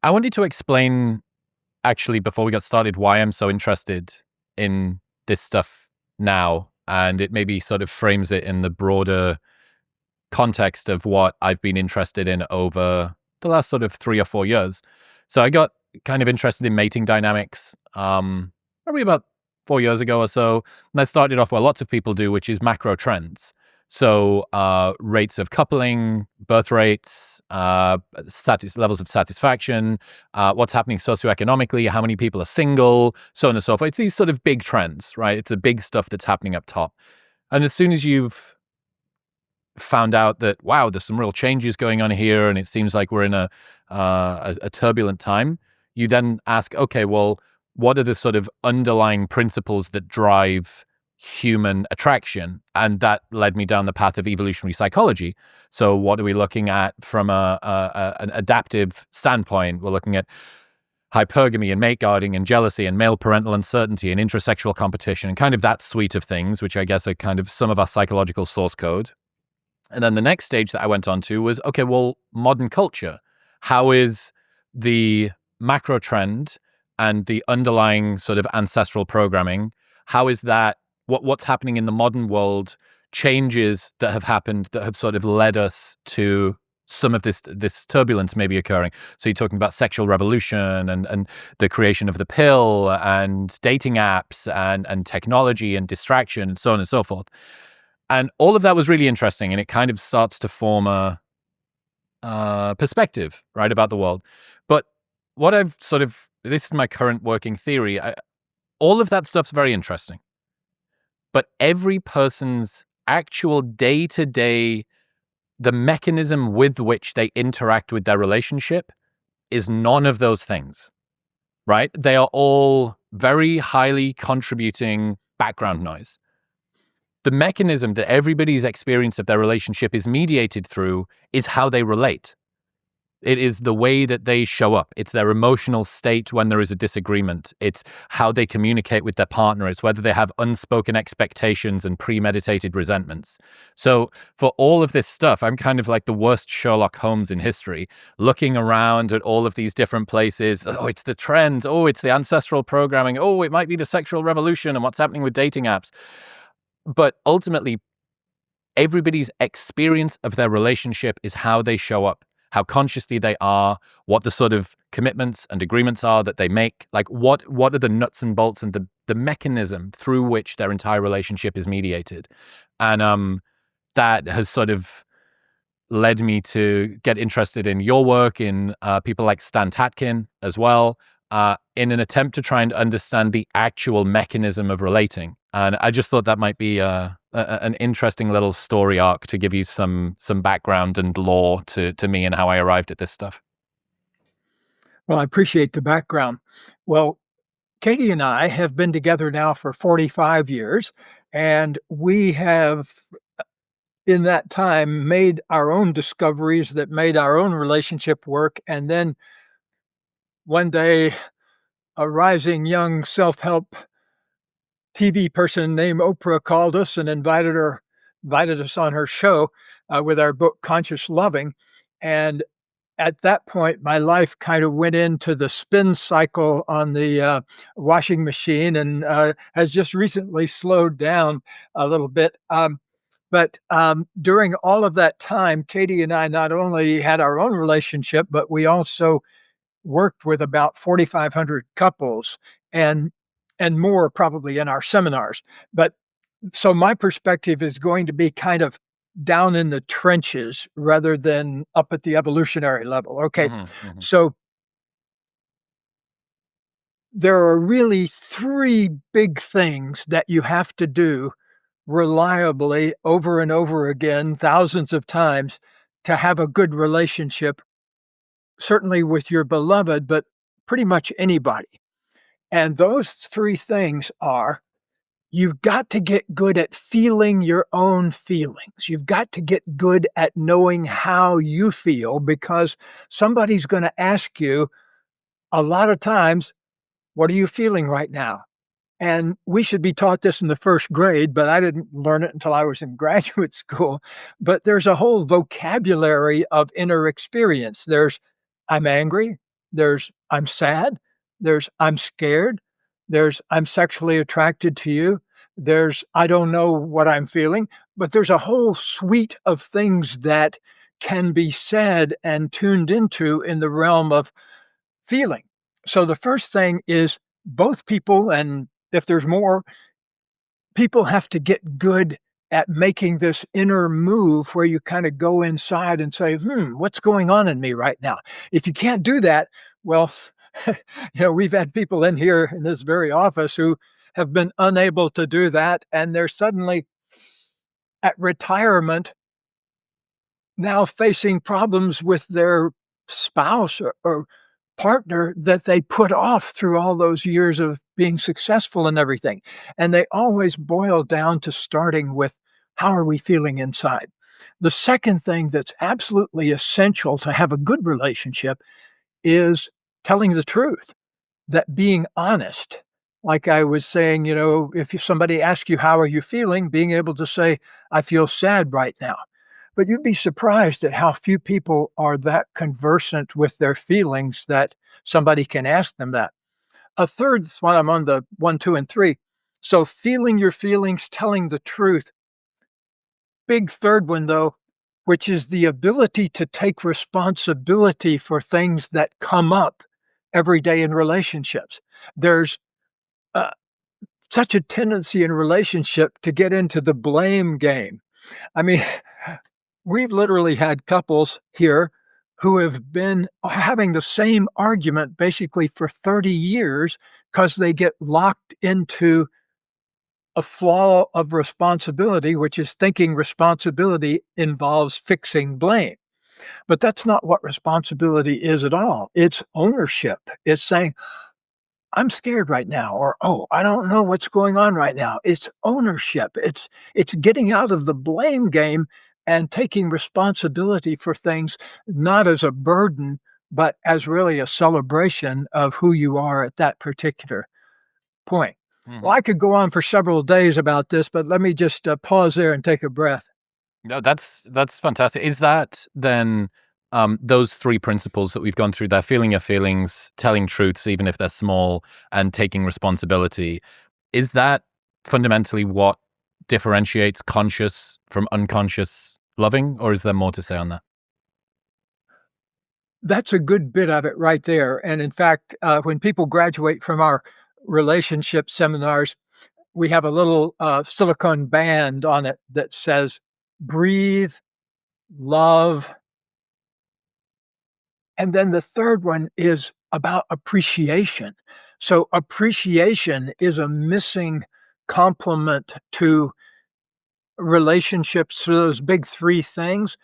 I wanted to explain, actually, before we got started, why I'm so interested in this stuff now. And it maybe sort of frames it in the broader context of what I've been interested in over the last sort of 3 or 4 years. So I got kind of interested in mating dynamics probably about 4 years ago or so. And I started off where lots of people do, which is macro trends. So rates of coupling, birth rates, levels of satisfaction, what's happening socioeconomically, how many people are single, so on and so forth. It's these sort of big trends, right? It's the big stuff that's happening up top. And as soon as you've found out that, wow, there's some real changes going on here, and it seems like we're in a turbulent time, you then ask, okay, well, what are the sort of underlying principles that drive human attraction? And that led me down the path of evolutionary psychology. So what are we looking at from an adaptive standpoint? We're looking at hypergamy and mate guarding and jealousy and male parental uncertainty and intrasexual competition and kind of that suite of things, which I guess are kind of some of our psychological source code. And then the next stage that I went on to was, okay, well, modern culture. How is the macro trend and the underlying sort of ancestral programming, how is that, what's happening in the modern world, changes that have happened that have sort of led us to some of this turbulence maybe occurring? So you're talking about sexual revolution and the creation of the pill and dating apps and technology and distraction and so on and so forth. And all of that was really interesting, and it kind of starts to form a perspective, right, about the world. But what I've sort of, this is my current working theory, all of that stuff's very interesting. But every person's actual day-to-day, the mechanism with which they interact with their relationship is none of those things, right? They are all very highly contributing background noise. The mechanism that everybody's experience of their relationship is mediated through is how they relate. It is the way that they show up. It's their emotional state when there is a disagreement. It's how they communicate with their partner. It's whether they have unspoken expectations and premeditated resentments. So for all of this stuff, I'm kind of like the worst Sherlock Holmes in history, looking around at all of these different places. Oh, it's the trends. Oh, it's the ancestral programming. Oh, it might be the sexual revolution and what's happening with dating apps. But ultimately, everybody's experience of their relationship is how they show up, how consciously they are, what the sort of commitments and agreements are that they make, like what are the nuts and bolts and the mechanism through which their entire relationship is mediated. And that has sort of led me to get interested in your work, in people like Stan Tatkin as well, in an attempt to try and understand the actual mechanism of relating. And I just thought that might be an interesting little story arc to give you some background and lore to me and how I arrived at this stuff. Well, I appreciate the background. Well, Katie and I have been together now for 45 years, and we have, in that time, made our own discoveries that made our own relationship work. And then one day, a rising young self-help TV person named Oprah called us and invited us on her show with our book, Conscious Loving. And at that point, my life kind of went into the spin cycle on the washing machine and has just recently slowed down a little bit. But during all of that time, Katie and I not only had our own relationship, but we also worked with about 4,500 couples and more probably in our seminars. But so my perspective is going to be kind of down in the trenches rather than up at the evolutionary level. Okay. So there are really 3 big things that you have to do reliably over and over again, thousands of times, to have a good relationship, certainly with your beloved, but pretty much anybody. And those 3 things are, you've got to get good at feeling your own feelings. You've got to get good at knowing how you feel, because somebody's going to ask you a lot of times, what are you feeling right now? And we should be taught this in the first grade, but I didn't learn it until I was in graduate school. But there's a whole vocabulary of inner experience. There's, I'm angry. There's I'm sad. There's I'm scared. There's I'm sexually attracted to you. There's I don't know what I'm feeling. But there's a whole suite of things that can be said and tuned into in the realm of feeling. So the first thing is both people, and if there's more, people have to get good at making this inner move where you kind of go inside and say, what's going on in me right now? If you can't do that, well, we've had people in here in this very office who have been unable to do that. And they're suddenly at retirement now facing problems with their spouse or partner that they put off through all those years of being successful and everything. And they always boil down to starting with, how are we feeling inside? The second thing that's absolutely essential to have a good relationship is telling the truth, that being honest. Like I was saying, if somebody asks you, how are you feeling? Being able to say, I feel sad right now. But you'd be surprised at how few people are that conversant with their feelings that somebody can ask them that. A third, that's why I'm on the 1, 2, and 3. So feeling your feelings, telling the truth. Big third one, though, which is the ability to take responsibility for things that come up every day in relationships. There's such a tendency in relationship to get into the blame game. I mean, we've literally had couples here who have been having the same argument basically for 30 years because they get locked into a flaw of responsibility, which is thinking responsibility involves fixing blame. But that's not what responsibility is at all. It's ownership. It's saying, I'm scared right now, or, oh, I don't know what's going on right now. It's ownership. It's getting out of the blame game and taking responsibility for things, not as a burden, but as really a celebration of who you are at that particular point. Well, I could go on for several days about this, but let me just pause there and take a breath. No, that's fantastic. Is that then those three principles that we've gone through there, feeling your feelings, telling truths, even if they're small, and taking responsibility, is that fundamentally what differentiates conscious from unconscious loving, or is there more to say on that? That's a good bit of it right there. And in fact, when people graduate from our relationship seminars, we have a little silicone band on it that says, breathe, love. And then the third one is about appreciation. So appreciation is a missing complement to relationships, through those big three things.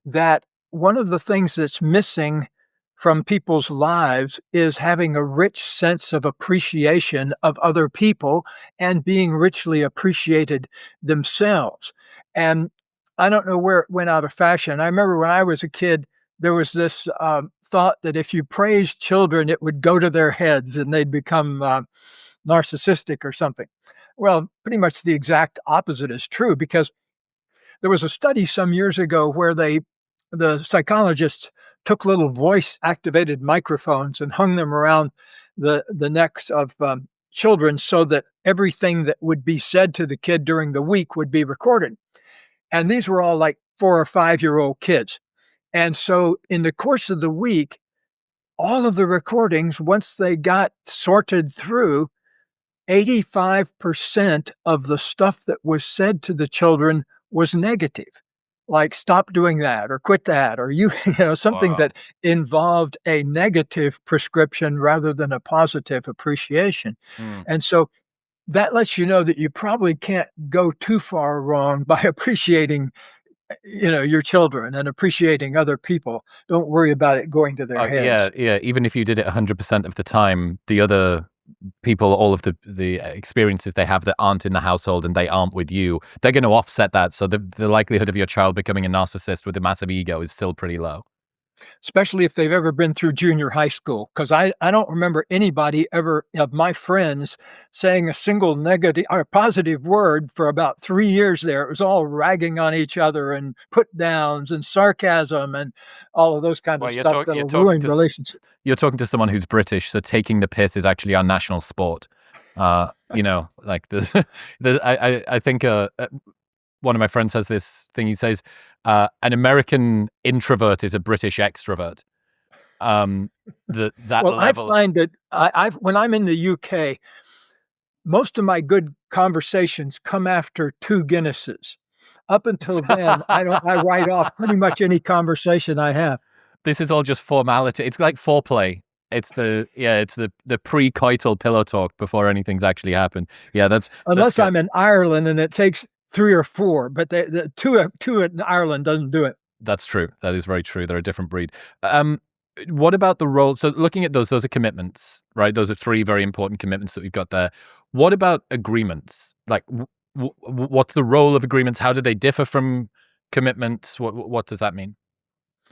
That one of the things that's missing from people's lives is having a rich sense of appreciation of other people and being richly appreciated themselves. And I don't know where it went out of fashion. I remember when I was a kid, there was this thought that if you praised children, it would go to their heads and they'd become narcissistic or something. Well, pretty much the exact opposite is true, because there was a study some years ago where the psychologists took little voice-activated microphones and hung them around the necks of children so that everything that would be said to the kid during the week would be recorded. And these were all like 4 or 5-year-old kids. And so in the course of the week, all of the recordings, once they got sorted through, 85% of the stuff that was said to the children was negative. Like, stop doing that, or quit that, or something Wow. that involved a negative prescription rather than a positive appreciation. And so that lets you know that you probably can't go too far wrong by appreciating your children and appreciating other people. Don't worry about it going to their heads. Yeah. Even if you did it 100% of the time, the other people, all of the experiences they have that aren't in the household and they aren't with you, they're going to offset that. So the likelihood of your child becoming a narcissist with a massive ego is still pretty low. especially if they've ever been through junior high school, because I don't remember anybody ever of my friends saying a single negative or positive word for about 3 years there. It was all ragging on each other and put downs and sarcasm and all of those kind Well, of stuff that'll ruin relationships. you're talking to someone who's British, so taking the piss is actually our national sport. Like this. I think one of my friends has this thing. He says, an American introvert is a British extrovert. Well, level. I find that when I'm in the UK, most of my good conversations come after 2 Guinnesses. Up until then, I write off pretty much any conversation I have. This is all just formality. It's like foreplay. It's the pre-coital pillow talk before anything's actually happened. Yeah, unless I'm in Ireland and it takes 3 or 4, but the two in Ireland doesn't do it. That's true. That is very true. They're a different breed. What about the role? So looking at those are commitments, right? Those are 3 very important commitments that we've got there. What about agreements? Like, what's the role of agreements? How do they differ from commitments? What does that mean?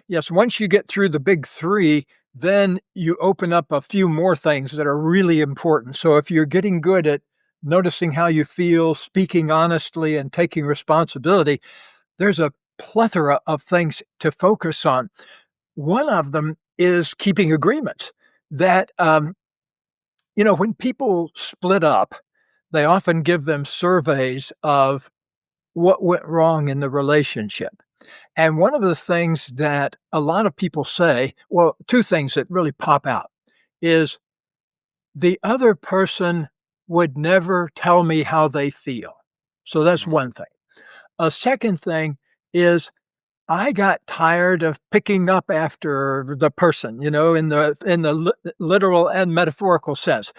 Yes, once you get through the big 3, then you open up a few more things that are really important. So if you're getting good at noticing how you feel, speaking honestly, and taking responsibility, there's a plethora of things to focus on. One of them is keeping agreements that, when people split up, they often give them surveys of what went wrong in the relationship. And one of the things that a lot of people say, well, 2 things that really pop out is the other person would never tell me how they feel. So that's one thing. A second thing is I got tired of picking up after the person, in the literal and metaphorical sense,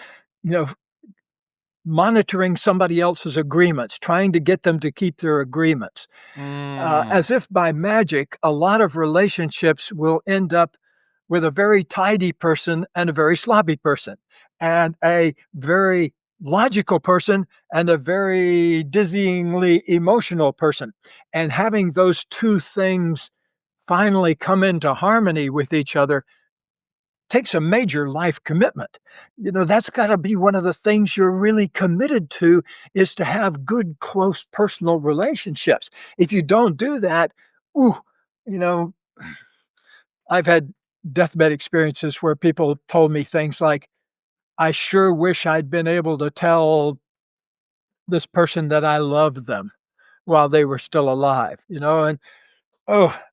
monitoring somebody else's agreements, trying to get them to keep their agreements. As if by magic, a lot of relationships will end up with a very tidy person and a very sloppy person, and a very logical person and a very dizzyingly emotional person. And having those 2 things finally come into harmony with each other takes a major life commitment. That's got to be one of the things you're really committed to, is to have good, close personal relationships. If you don't do that, I've had deathbed experiences where people told me things like, I sure wish I'd been able to tell this person that I loved them while they were still alive, and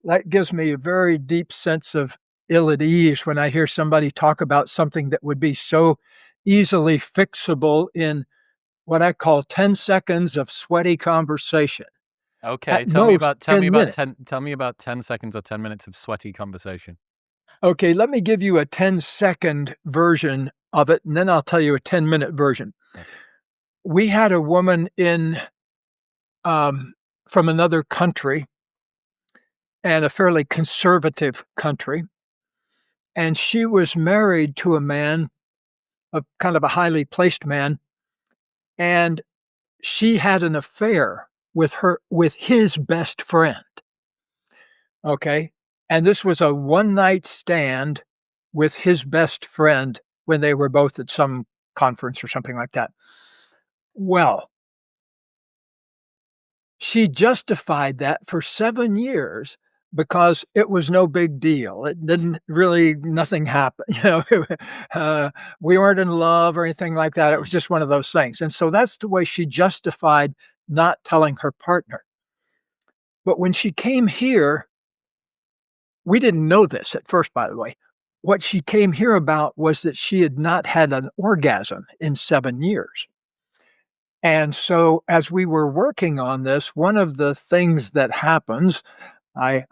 that gives me a very deep sense of ill at ease when I hear somebody talk about something that would be so easily fixable in what I call 10 seconds of sweaty conversation. Okay, tell me about 10 seconds or 10 minutes of sweaty conversation. Okay, let me give you a 10-second version of it, and then I'll tell you a 10-minute version. Okay. We had a woman from another country, and a fairly conservative country, and she was married to a man, a kind of a highly placed man, and she had an affair with his best friend. Okay? And this was a one-night stand with his best friend when they were both at some conference or something like that. Well, she justified that for 7 years because it was no big deal. It didn't really, nothing happened. We weren't in love or anything like that. It was just one of those things. And so that's the way she justified not telling her partner. But when she came here, we didn't know this at first, by the way. What she came here about was that she had not had an orgasm in 7 years. And so as we were working on this, one of the things that happens, I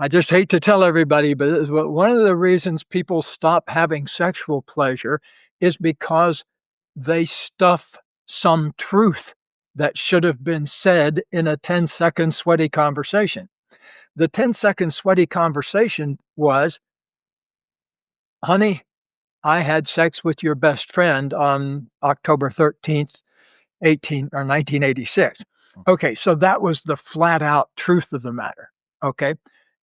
just hate to tell everybody, but one of the reasons people stop having sexual pleasure is because they stuff some truth that should have been said in a 10-second sweaty conversation. The 10-second sweaty conversation was, honey, I had sex with your best friend on October 13th, 1986. Okay, so that was the flat out truth of the matter. Okay.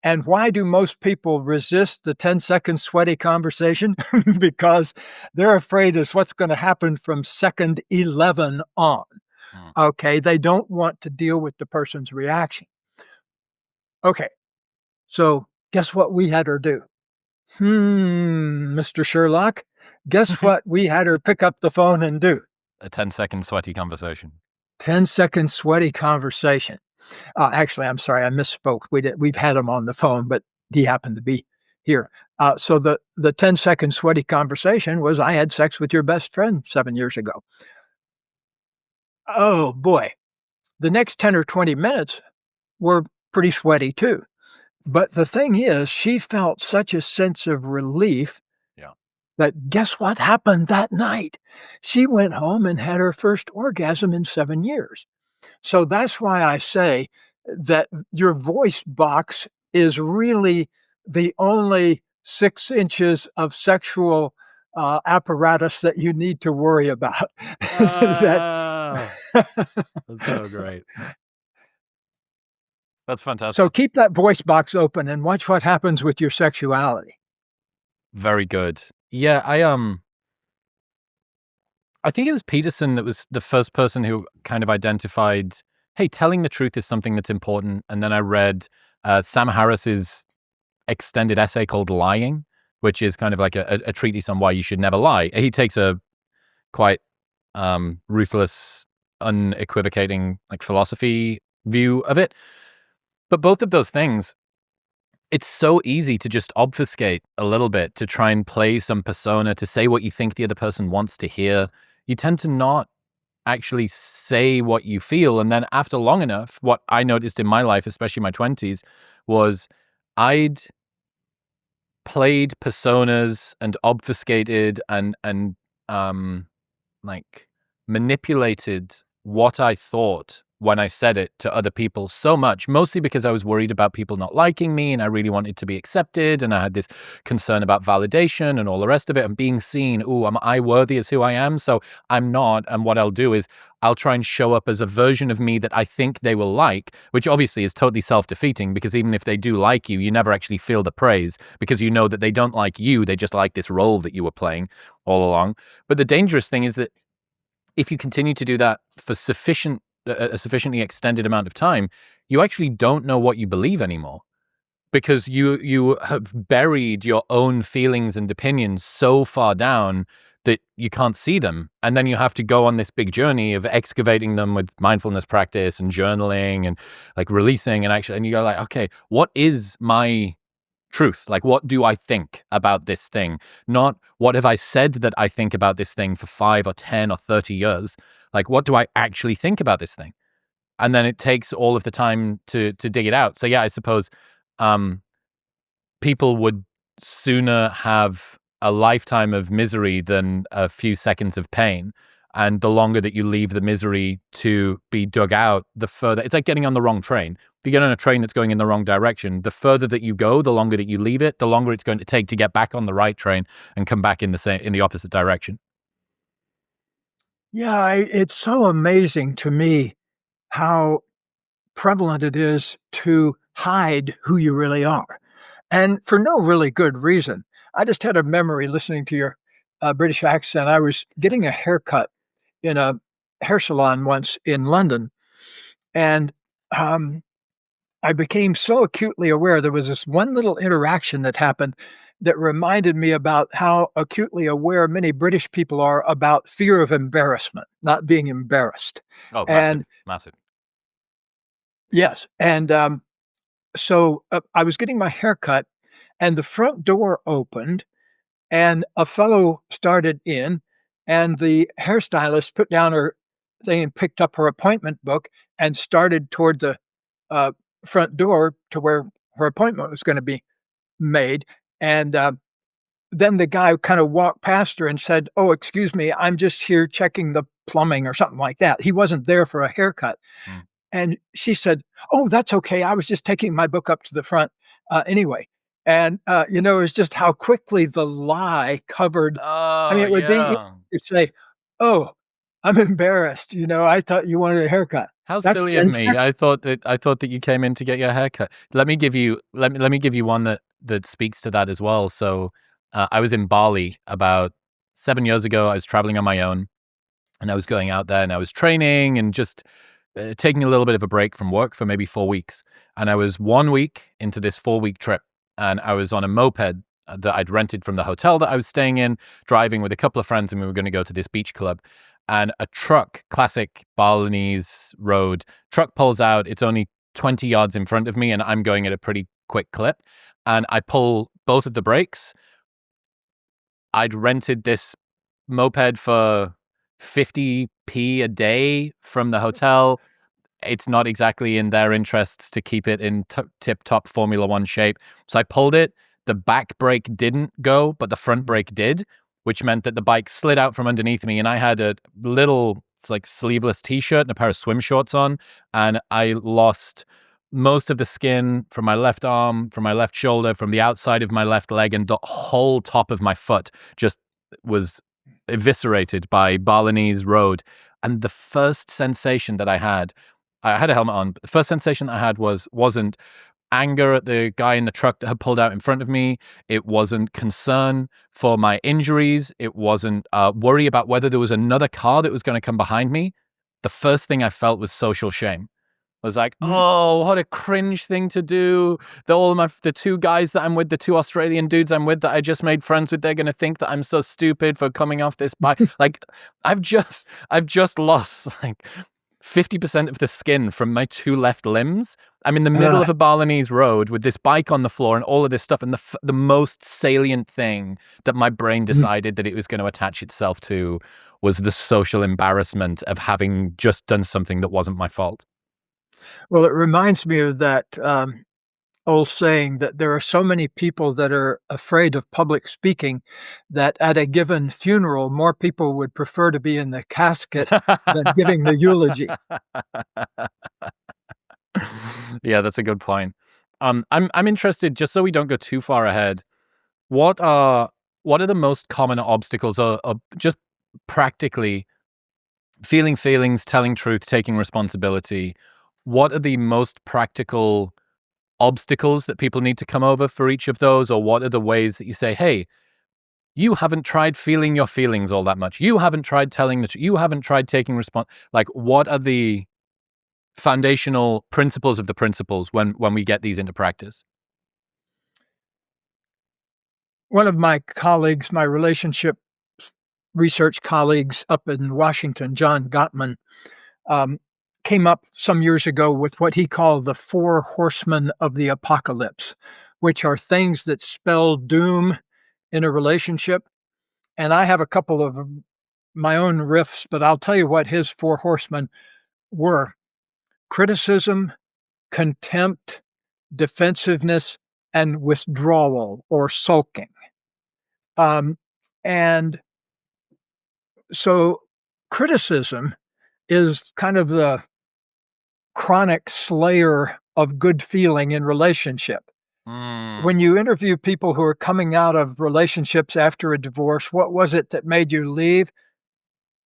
And why do most people resist the 10-second sweaty conversation? Because they're afraid of what's going to happen from second 11 on. Mm. Okay, they don't want to deal with the person's reaction. Okay, so guess what we had her do? Mr. Sherlock, guess what we had her pick up the phone and do? A 10-second sweaty conversation. 10-second sweaty conversation. Actually, I'm sorry, I misspoke. We've had him on the phone, but he happened to be here. So the 10-second sweaty conversation was, I had sex with your best friend 7 years ago. Oh, boy. The next 10 or 20 minutes were pretty sweaty, too. But the thing is, she felt such a sense of relief that guess what happened that night? She went home and had her first orgasm in 7 years. So that's why I say that your voice box is really the only 6 inches of sexual apparatus that you need to worry about. That's so great. That's fantastic. So keep that voice box open and watch what happens with your sexuality. Very good. Yeah, I think it was Peterson that was the first person who kind of identified, hey, telling the truth is something that's important. And then I read Sam Harris's extended essay called Lying, which is kind of like a treatise on why you should never lie. He takes a quite ruthless, unequivocating like philosophy view of it. But both of those things, it's so easy to just obfuscate a little bit, to try and play some persona, to say what you think the other person wants to hear. You tend to not actually say what you feel. And then after long enough, what I noticed in my life, especially my 20s, was I'd played personas and obfuscated and like manipulated what I thought when I said it to other people so much, mostly because I was worried about people not liking me and I really wanted to be accepted. And I had this concern about validation and all the rest of it and being seen. Ooh, am I worthy as who I am? So I'm not. And what I'll do is I'll try and show up as a version of me that I think they will like, which obviously is totally self-defeating because even if they do like you, you never actually feel the praise because you know that they don't like you. They just like this role that you were playing all along. But the dangerous thing is that if you continue to do that for a sufficiently extended amount of time, you actually don't know what you believe anymore because you have buried your own feelings and opinions so far down that you can't see them. And then you have to go on this big journey of excavating them with mindfulness practice and journaling and like releasing and you go like, okay, what is my truth? Like, what do I think about this thing? Not what have I said that I think about this thing for 5 or 10 or 30 years? Like, what do I actually think about this thing? And then it takes all of the time to dig it out. So yeah, I suppose people would sooner have a lifetime of misery than a few seconds of pain. And the longer that you leave the misery to be dug out, the further. It's like getting on the wrong train. If you get on a train that's going in the wrong direction, the further that you go, the longer that you leave it, the longer it's going to take to get back on the right train and come back in the opposite direction. Yeah, it's so amazing to me how prevalent it is to hide who you really are, and for no really good reason. I just had a memory listening to your British accent. I was getting a haircut in a hair salon once in London, and I became so acutely aware. There was this one little interaction that happened that reminded me about how acutely aware many British people are about fear of embarrassment, not being embarrassed. Oh, And massive. yes, and so I was getting my hair cut, and the front door opened, and a fellow started in, and the hairstylist put down her thing and picked up her appointment book and started toward the uh, front door to where her appointment was going to be made. And then the guy kind of walked past her and said, "Oh, excuse me, I'm just here checking the plumbing," or something like that. He wasn't there for a haircut. Mm. And she said, "Oh, that's okay. I was just taking my book up to the front anyway." And, it was just how quickly the lie covered. I Oh, mean, it would be easy yeah. to say, "Oh, I'm embarrassed. I thought you wanted a haircut. How That's silly of 10 me. seconds. I thought that you came in to get your haircut. Let me give you one that speaks to that as well. So I was in Bali about 7 years ago. I was traveling on my own, and I was going out there and I was training and just taking a little bit of a break from work for maybe 4 weeks. And I was 1 week into this 4 week trip, and I was on a moped that I'd rented from the hotel that I was staying in, driving with a couple of friends, and we were going to go to this beach club. And a truck, classic Balinese road, truck pulls out. It's only 20 yards in front of me, and I'm going at a pretty quick clip. And I pull both of the brakes. I'd rented this moped for 50p a day from the hotel. It's not exactly in their interests to keep it in tip-top Formula One shape. So I pulled it. The back brake didn't go, but the front brake did, which meant that the bike slid out from underneath me, and I had a little, it's like sleeveless t-shirt and a pair of swim shorts on, and I lost most of the skin from my left arm, from my left shoulder, from the outside of my left leg, and the whole top of my foot just was eviscerated by Balinese road. And the first sensation that I had a helmet on, but the first sensation I had wasn't anger at the guy in the truck that had pulled out in front of me. It wasn't concern for my injuries. It wasn't worry about whether there was another car that was going to come behind me. The first thing I felt was social shame. I was like, oh, what a cringe thing to do. The two guys that I'm with, the two Australian dudes I'm with that I just made friends with, they're going to think that I'm so stupid for coming off this bike. Like, I've just lost like 50% of the skin from my two left limbs. I'm in the middle of a Balinese road with this bike on the floor and all of this stuff. And the most salient thing that my brain decided that it was going to attach itself to was the social embarrassment of having just done something that wasn't my fault. Well, it reminds me of that old saying that there are so many people that are afraid of public speaking that at a given funeral, more people would prefer to be in the casket than giving the eulogy. Yeah, that's a good point. I'm interested, just so we don't go too far ahead. What are the most common obstacles, or just practically feeling feelings, telling truth, taking responsibility? What are the most practical obstacles that people need to come over for each of those? Or what are the ways that you say, hey, you haven't tried feeling your feelings all that much. You haven't tried telling the truth. You haven't tried taking like, what are the foundational principles of the principles when we get these into practice? One of my colleagues, my relationship research colleagues up in Washington, John Gottman, came up some years ago with what he called the 4 horsemen of the apocalypse, which are things that spell doom in a relationship. And I have a couple of my own riffs, but I'll tell you what his 4 horsemen were: criticism, contempt, defensiveness, and withdrawal or sulking. And so criticism is kind of the chronic slayer of good feeling in relationship. When you interview people who are coming out of relationships after a divorce, what was it that made you leave?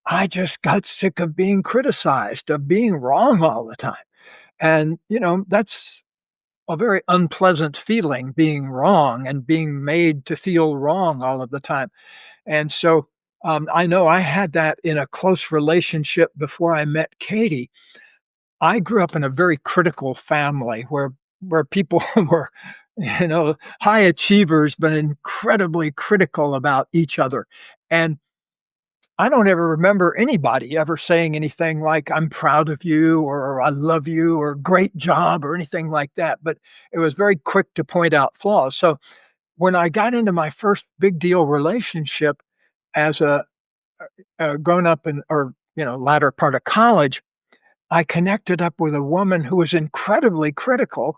I just got sick of being criticized, of being wrong all the time. And, that's a very unpleasant feeling, being wrong and being made to feel wrong all of the time. And so I know I had that in a close relationship before I met Katie. I grew up in a very critical family where people were, high achievers, but incredibly critical about each other. And I don't ever remember anybody ever saying anything like, I'm proud of you, or I love you, or great job, or anything like that. But it was very quick to point out flaws. So when I got into my first big deal relationship as a grown up latter part of college, I connected up with a woman who was incredibly critical,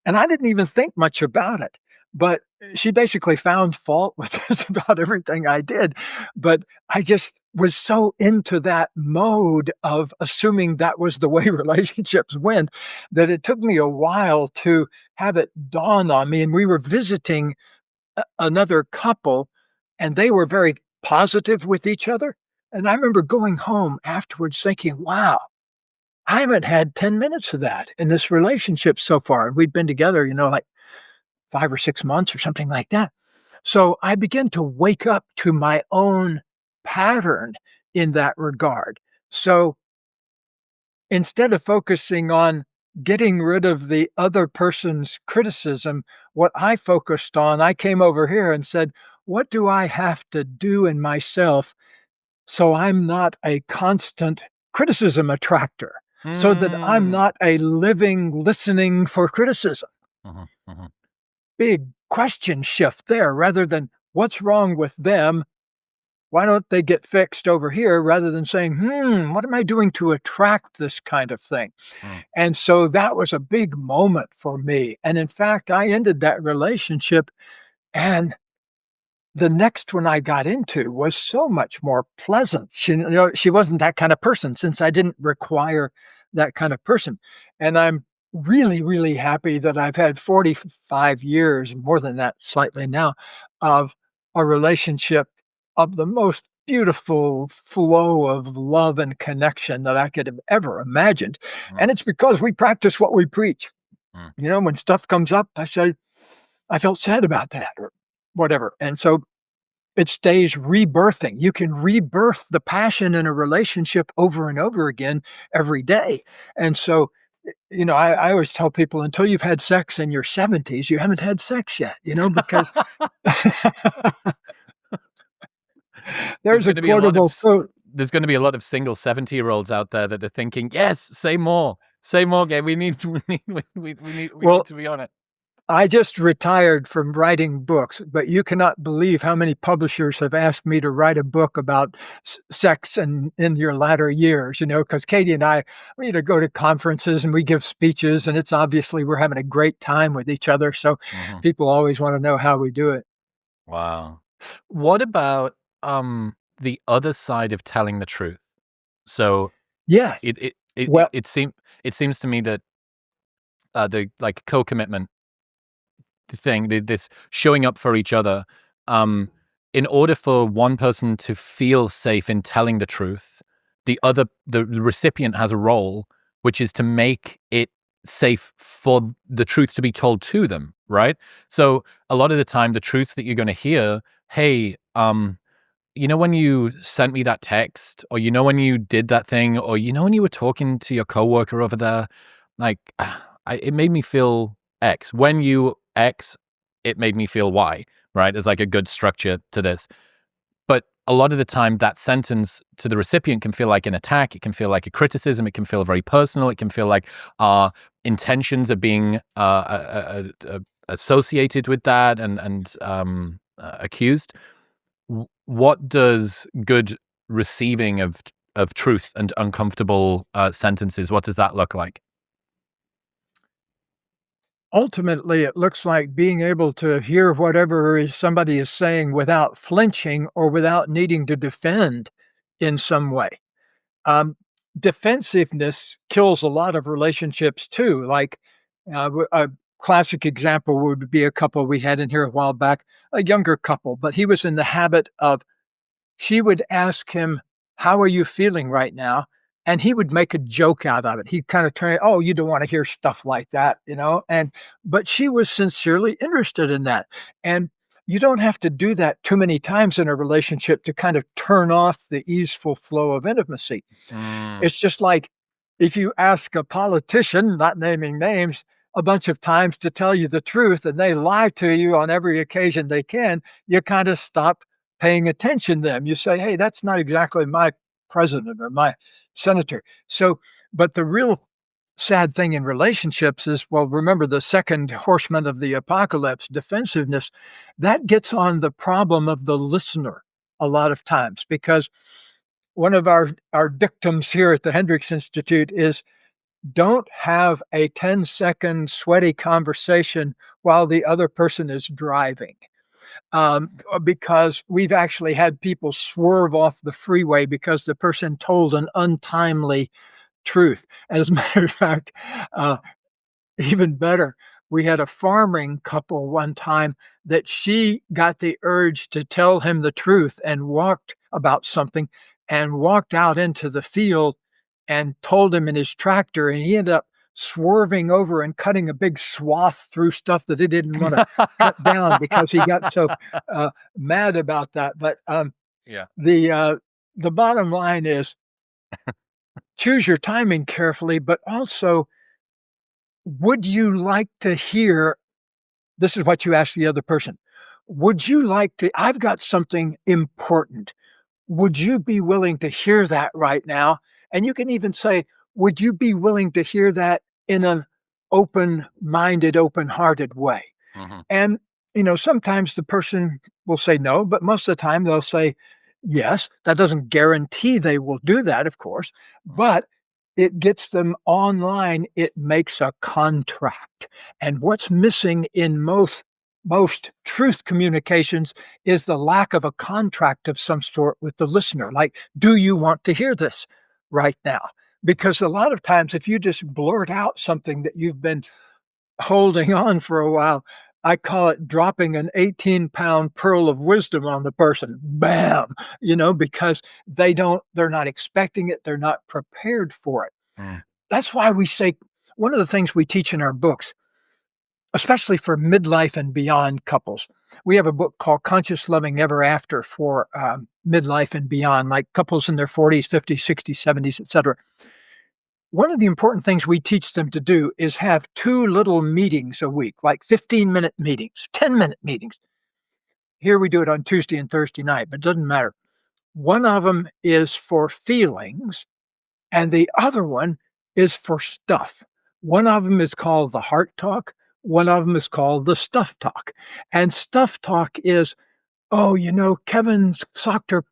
and I didn't even think much about it. But she basically found fault with just about everything I did. But I just was so into that mode of assuming that was the way relationships went that it took me a while to have it dawn on me. And we were visiting another couple, and they were very positive with each other. And I remember going home afterwards thinking, wow, I haven't had 10 minutes of that in this relationship so far. And we'd been together, like 5 or 6 months or something like that. So I began to wake up to my own pattern in that regard. So instead of focusing on getting rid of the other person's criticism, what I focused on, I came over here and said, what do I have to do in myself so I'm not a constant criticism attractor, so that I'm Mm. not a living listening for criticism? Mhm, mhm, Big question shift there rather than what's wrong with them? Why don't they get fixed over here rather than saying, what am I doing to attract this kind of thing? mm, And so that was a big moment for me. And in fact, I ended that relationship, and the next one I got into was so much more pleasant. She wasn't that kind of person since I didn't require that kind of person. And I'm really, really happy that I've had 45 years, more than that slightly now, of a relationship of the most beautiful flow of love and connection that I could have ever imagined. mm, And it's because we practice what we preach. mm. When stuff comes up, I say, I felt sad about that or whatever. And so it stays rebirthing. You can rebirth the passion in a relationship over and over again every day. And so, I always tell people until you've had sex in your 70s, you haven't had sex yet, because There's there's a going to be a lot of quotable quote. there's going to be a lot of single 70-year-olds out there that are thinking, "Yes, say more, Gabe. We need to, we need Well, to be on it." I just retired from writing books, but you cannot believe how many publishers have asked me to write a book about sex in your latter years, because Katie and I, we go to conferences and we give speeches, and it's obviously we're having a great time with each other. So Mhm. people always want to know how we do it. Wow. What about the other side of telling the truth? So Yeah. it it it it, Well, it seems it seems to me that the like co-commitment thing, this showing up for each other, um, in order for one person to feel safe in telling the truth, the recipient has a role, which is to make it safe for the truth to be told to them, right? So a lot of the time, the truths that you're going to hear, hey, when you sent me that text, or when you did that thing, or when you were talking to your coworker over there, like it made me feel X. When you X, it made me feel Y. Right? There's like a good structure to this, but a lot of the time, that sentence to the recipient can feel like an attack. It can feel like a criticism. It can feel very personal. It can feel like our intentions are being associated with that and accused. What does good receiving of truth and uncomfortable sentences, what does that look like? ultimately, it looks like being able to hear whatever somebody is saying without flinching or without needing to defend in some way. Um, Defensiveness kills a lot of relationships too. Like a classic example would be a couple we had in here a while back, a younger couple, but he was in the habit of she would ask him, "How are you feeling right now?" And he would make a joke out of it. He'd kind of turn, "Oh, you don't want to hear stuff like that. But she was sincerely interested in that. And you don't have to do that too many times in a relationship to kind of turn off the easeful flow of intimacy. Mm, It's just like if you ask a politician, not naming names, a bunch of times to tell you the truth and they lie to you on every occasion they can, you kind of stop paying attention to them. You say, hey, that's not exactly my president or my senator. So, but the real sad thing in relationships is, well, remember the second horseman of the apocalypse, defensiveness, that gets on the problem of the listener a lot of times because one of our dictums here at the Hendricks Institute is don't have a 10-second sweaty conversation while the other person is driving. Because we've actually had people swerve off the freeway because the person told an untimely truth. And as a matter of fact, even better, We had a farming couple one time that she got the urge to tell him the truth and walked about something and walked out into the field and told him in his tractor, and he ended up swerving over and cutting a big swath through stuff that he didn't want to cut down because he got so mad about that. But Yeah. the bottom line is choose your timing carefully, but also, would you like to hear? This is what you ask the other person. Would you like to? I've got something important. Would you be willing to hear that right now? And you can even say, would you be willing to hear that in an open-minded, open-hearted way? Mhm. And, sometimes the person will say no, but most of the time they'll say yes. That doesn't guarantee they will do that, of course, but it gets them online. It makes a contract. And what's missing in most truth communications is the lack of a contract of some sort with the listener. Like, do you want to hear this right now? Because a lot of times, if you just blurt out something that you've been holding on for a while, I call it dropping an 18-pound pearl of wisdom on the person. Bam! Because they're not expecting it. They're not prepared for it. Mm. That's why we say one of the things we teach in our books, especially for midlife and beyond couples. We have a book called Conscious Loving Ever After for midlife and beyond, like couples in their 40s, 50s, 60s, 70s, etc. One of the important things we teach them to do is have 2 little meetings a week, like 15-minute meetings, 10-minute meetings. Here we do it on Tuesday and Thursday night, but it doesn't matter. One of them is for feelings, and the other one is for stuff. One of them is called the heart talk. One of them is called the stuff talk. And stuff talk is, oh, Kevin's soccer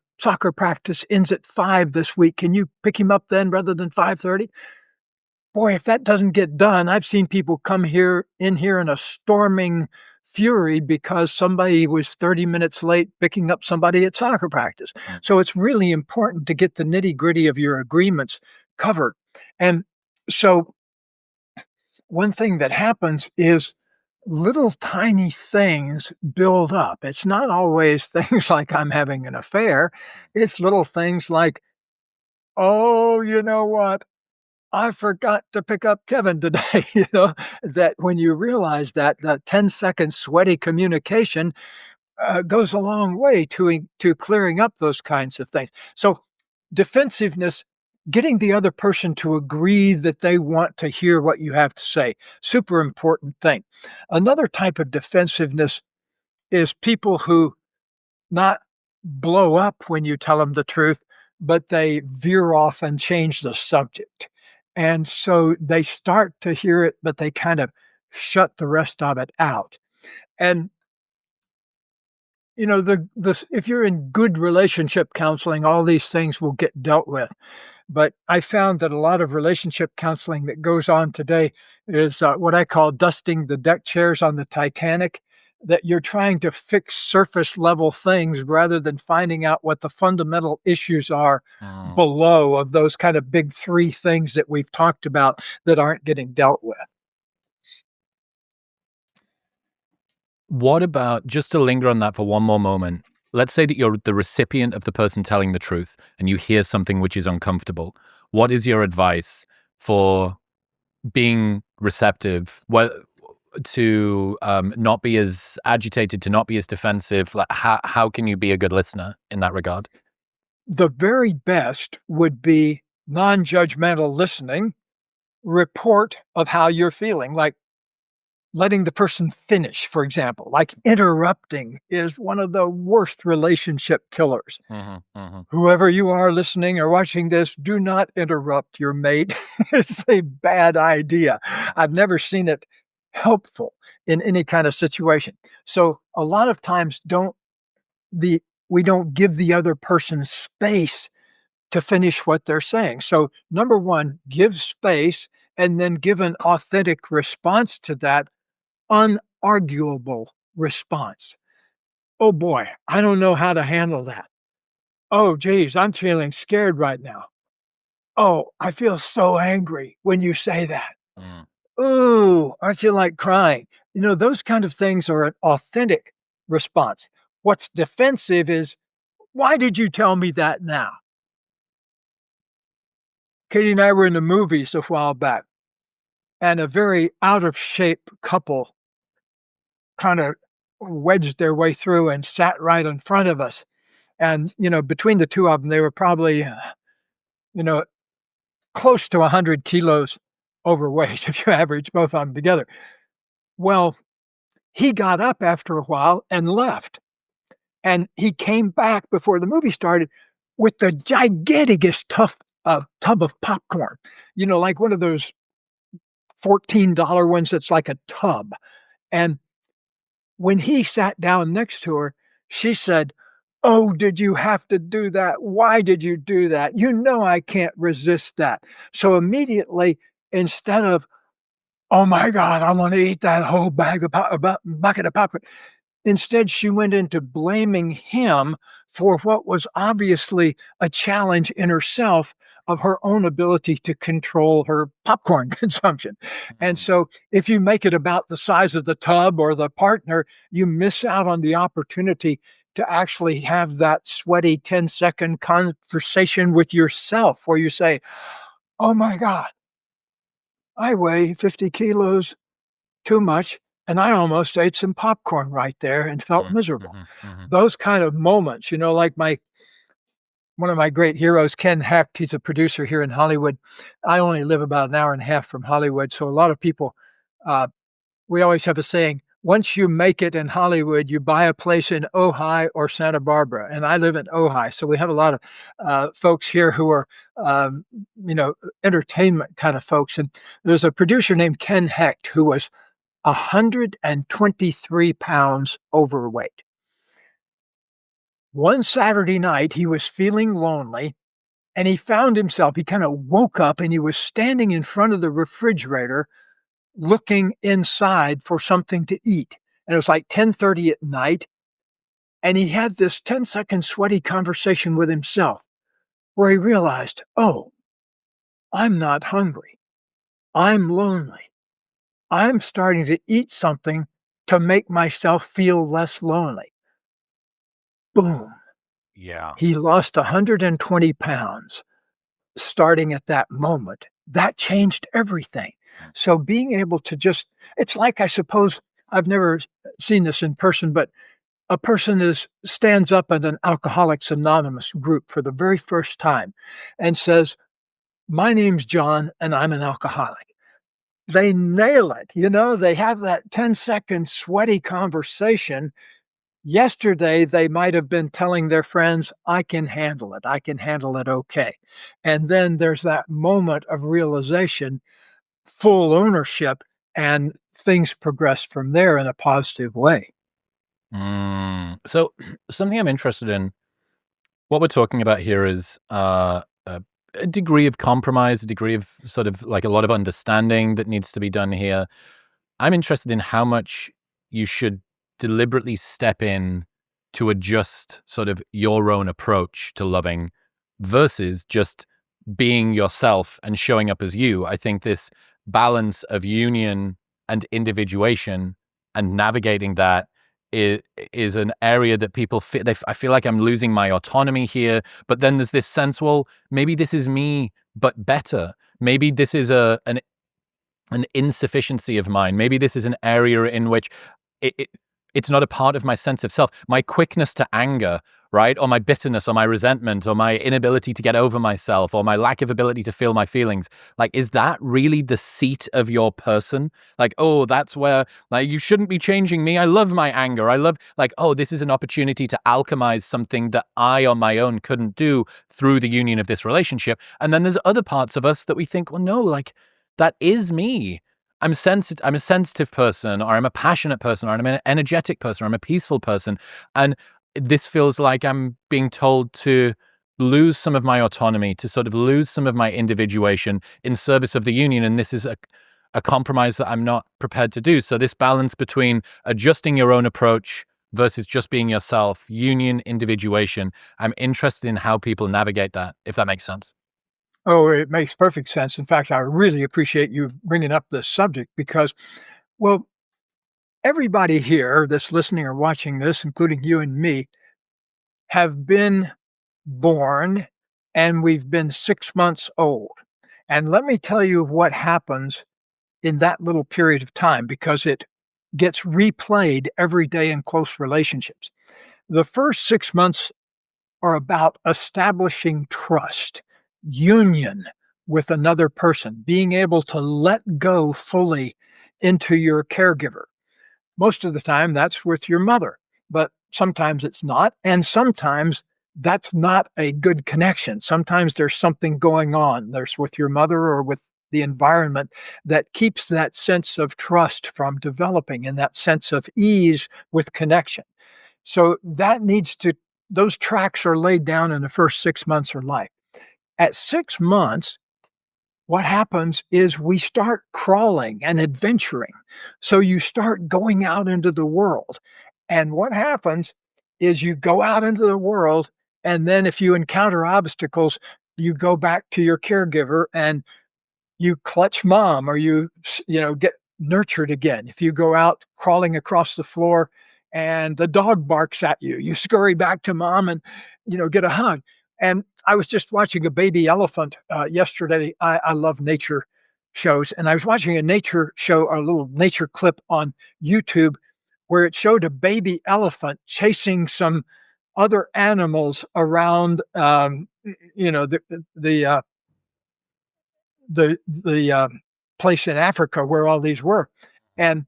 practice ends at 5 this week. Can you pick him up then rather than 5:30? Boy, if that doesn't get done, I've seen people come in here in a storming fury because somebody was 30 minutes late picking up somebody at soccer practice. So it's really important to get the nitty-gritty of your agreements covered. And so one thing that happens is little tiny things build up. It's not always things like I'm having an affair. It's little things like, oh, you know what? I forgot to pick up Kevin today. That when you realize that 10-second sweaty communication goes a long way to clearing up those kinds of things. So defensiveness, getting the other person to agree that they want to hear what you have to say, super important thing. Another type of defensiveness is people who not blow up when you tell them the truth, but they veer off and change the subject. And so they start to hear it, but they kind of shut the rest of it out. And if you're in good relationship counseling, all these things will get dealt with. But I found that a lot of relationship counseling that goes on today is what I call dusting the deck chairs on the Titanic, that you're trying to fix surface level things rather than finding out what the fundamental issues are below of those kind of big 3 things that we've talked about that aren't getting dealt with. What about, just to linger on that for one more moment, let's say that you're the recipient of the person telling the truth and you hear something which is uncomfortable. What is your advice for being receptive, to not be as agitated, to not be as defensive? Like, how can you be a good listener in that regard? The very best would be non-judgmental listening, report of how you're feeling, like letting the person finish, for example. Like interrupting is one of the worst relationship killers. Whoever you are listening or watching this, do not interrupt your mate. It's a bad idea. I've never seen it helpful in any kind of situation. So a lot of times we don't give the other person space to finish what they're saying. So number one, give space and then give an authentic response to that, unarguable response. Oh boy, I don't know how to handle that. Oh geez, I'm feeling scared right now. Oh, I feel so angry when you say that. ooh, I feel like crying. Those kind of things are an authentic response. What's defensive is, why did you tell me that now? Katie and I were in the movies a while back, and a very out of shape couple kind of wedged their way through and sat right in front of us. And, between the two of them, they were probably, you know, close to 100 kilos overweight if you average both of them together. Well, he got up after a while and left. And he came back before the movie started with the giganticest tub of popcorn, like one of those $14 ones that's like a tub. And when he sat down next to her, she said, "Oh, did you have to do that? Why did you do that? You know I can't resist that." So immediately, instead of, "Oh my God, I want to eat that whole bucket of popcorn," instead, she went into blaming him for what was obviously a challenge in herself of her own ability to control her popcorn consumption. And so if you make it about the size of the tub or the partner, you miss out on the opportunity to actually have that sweaty 10-second conversation with yourself where you say, "Oh my God, I weigh 50 kilos too much, and I almost ate some popcorn right there and felt miserable." Those kind of moments, like one of my great heroes, Ken Hecht, he's a producer here in Hollywood. I only live about an hour and a half from Hollywood, so a lot of people, we always have a saying, once you make it in Hollywood, you buy a place in Ojai or Santa Barbara, and I live in Ojai, so we have a lot of folks here who are, entertainment kind of folks, and there's a producer named Ken Hecht who was 123 pounds overweight. One Saturday night, he was feeling lonely, and he found himself, he kind of woke up and he was standing in front of the refrigerator looking inside for something to eat. And it was like 10:30 at night, and he had this 10-second sweaty conversation with himself where he realized, "Oh, I'm not hungry. I'm lonely. I'm starting to eat something to make myself feel less lonely." Boom. Yeah. He lost 120 pounds starting at that moment. That changed everything. So being able to it's like, I suppose, I've never seen this in person, but a person stands up at an Alcoholics Anonymous group for the very first time and says, "My name's John and I'm an alcoholic." They nail it. They have that 10-second sweaty conversation. Yesterday, they might have been telling their friends, "I can handle it. I can handle it okay." And then there's that moment of realization, full ownership, and things progress from there in a positive way. So something I'm interested in, what we're talking about here is a degree of compromise, a degree of sort of like a lot of understanding that needs to be done here. I'm interested in how much you should deliberately step in to adjust sort of your own approach to loving versus just being yourself and showing up as you. I think this balance of union and individuation and navigating that is an area that people feel. I feel like I'm losing my autonomy here, but then there's this sense, well, maybe this is me, but better. Maybe this is an insufficiency of mine. Maybe this is an area in which it's not a part of my sense of self. My quickness to anger, right? Or my bitterness or my resentment or my inability to get over myself or my lack of ability to feel my feelings. Like, is that really the seat of your person? Like, oh, that's where, like, you shouldn't be changing me. I love my anger. Oh, this is an opportunity to alchemize something that I on my own couldn't do through the union of this relationship. And then there's other parts of us that we think, well, no, like, that is me. I'm a sensitive person, or I'm a passionate person, or I'm an energetic person, or I'm a peaceful person. And this feels like I'm being told to lose some of my autonomy, to sort of lose some of my individuation in service of the union. And this is a compromise that I'm not prepared to do. So this balance between adjusting your own approach versus just being yourself, union, individuation, I'm interested in how people navigate that, if that makes sense. Oh, it makes perfect sense. In fact, I really appreciate you bringing up this subject because, well, everybody here that's listening or watching this, including you and me, have been born and we've been 6 months old. And let me tell you what happens in that little period of time because it gets replayed every day in close relationships. The first 6 months are about establishing trust, union with another person, being able to let go fully into your caregiver. Most of the time, that's with your mother, but sometimes it's not. And sometimes that's not a good connection. Sometimes there's something going on. There's with your mother or with the environment that keeps that sense of trust from developing and that sense of ease with connection. So that needs to, those tracks are laid down in the first 6 months of life. At 6 months, what happens is we start crawling and adventuring. So you start going out into the world. And what happens is you go out into the world, and then if you encounter obstacles, you go back to your caregiver and you clutch mom or get nurtured again. If you go out crawling across the floor and the dog barks at you, you scurry back to mom and, get a hug. And I was just watching a baby elephant yesterday. I love nature shows. And I was watching a nature show, a little nature clip on YouTube where it showed a baby elephant chasing some other animals around, the place in Africa where all these were, and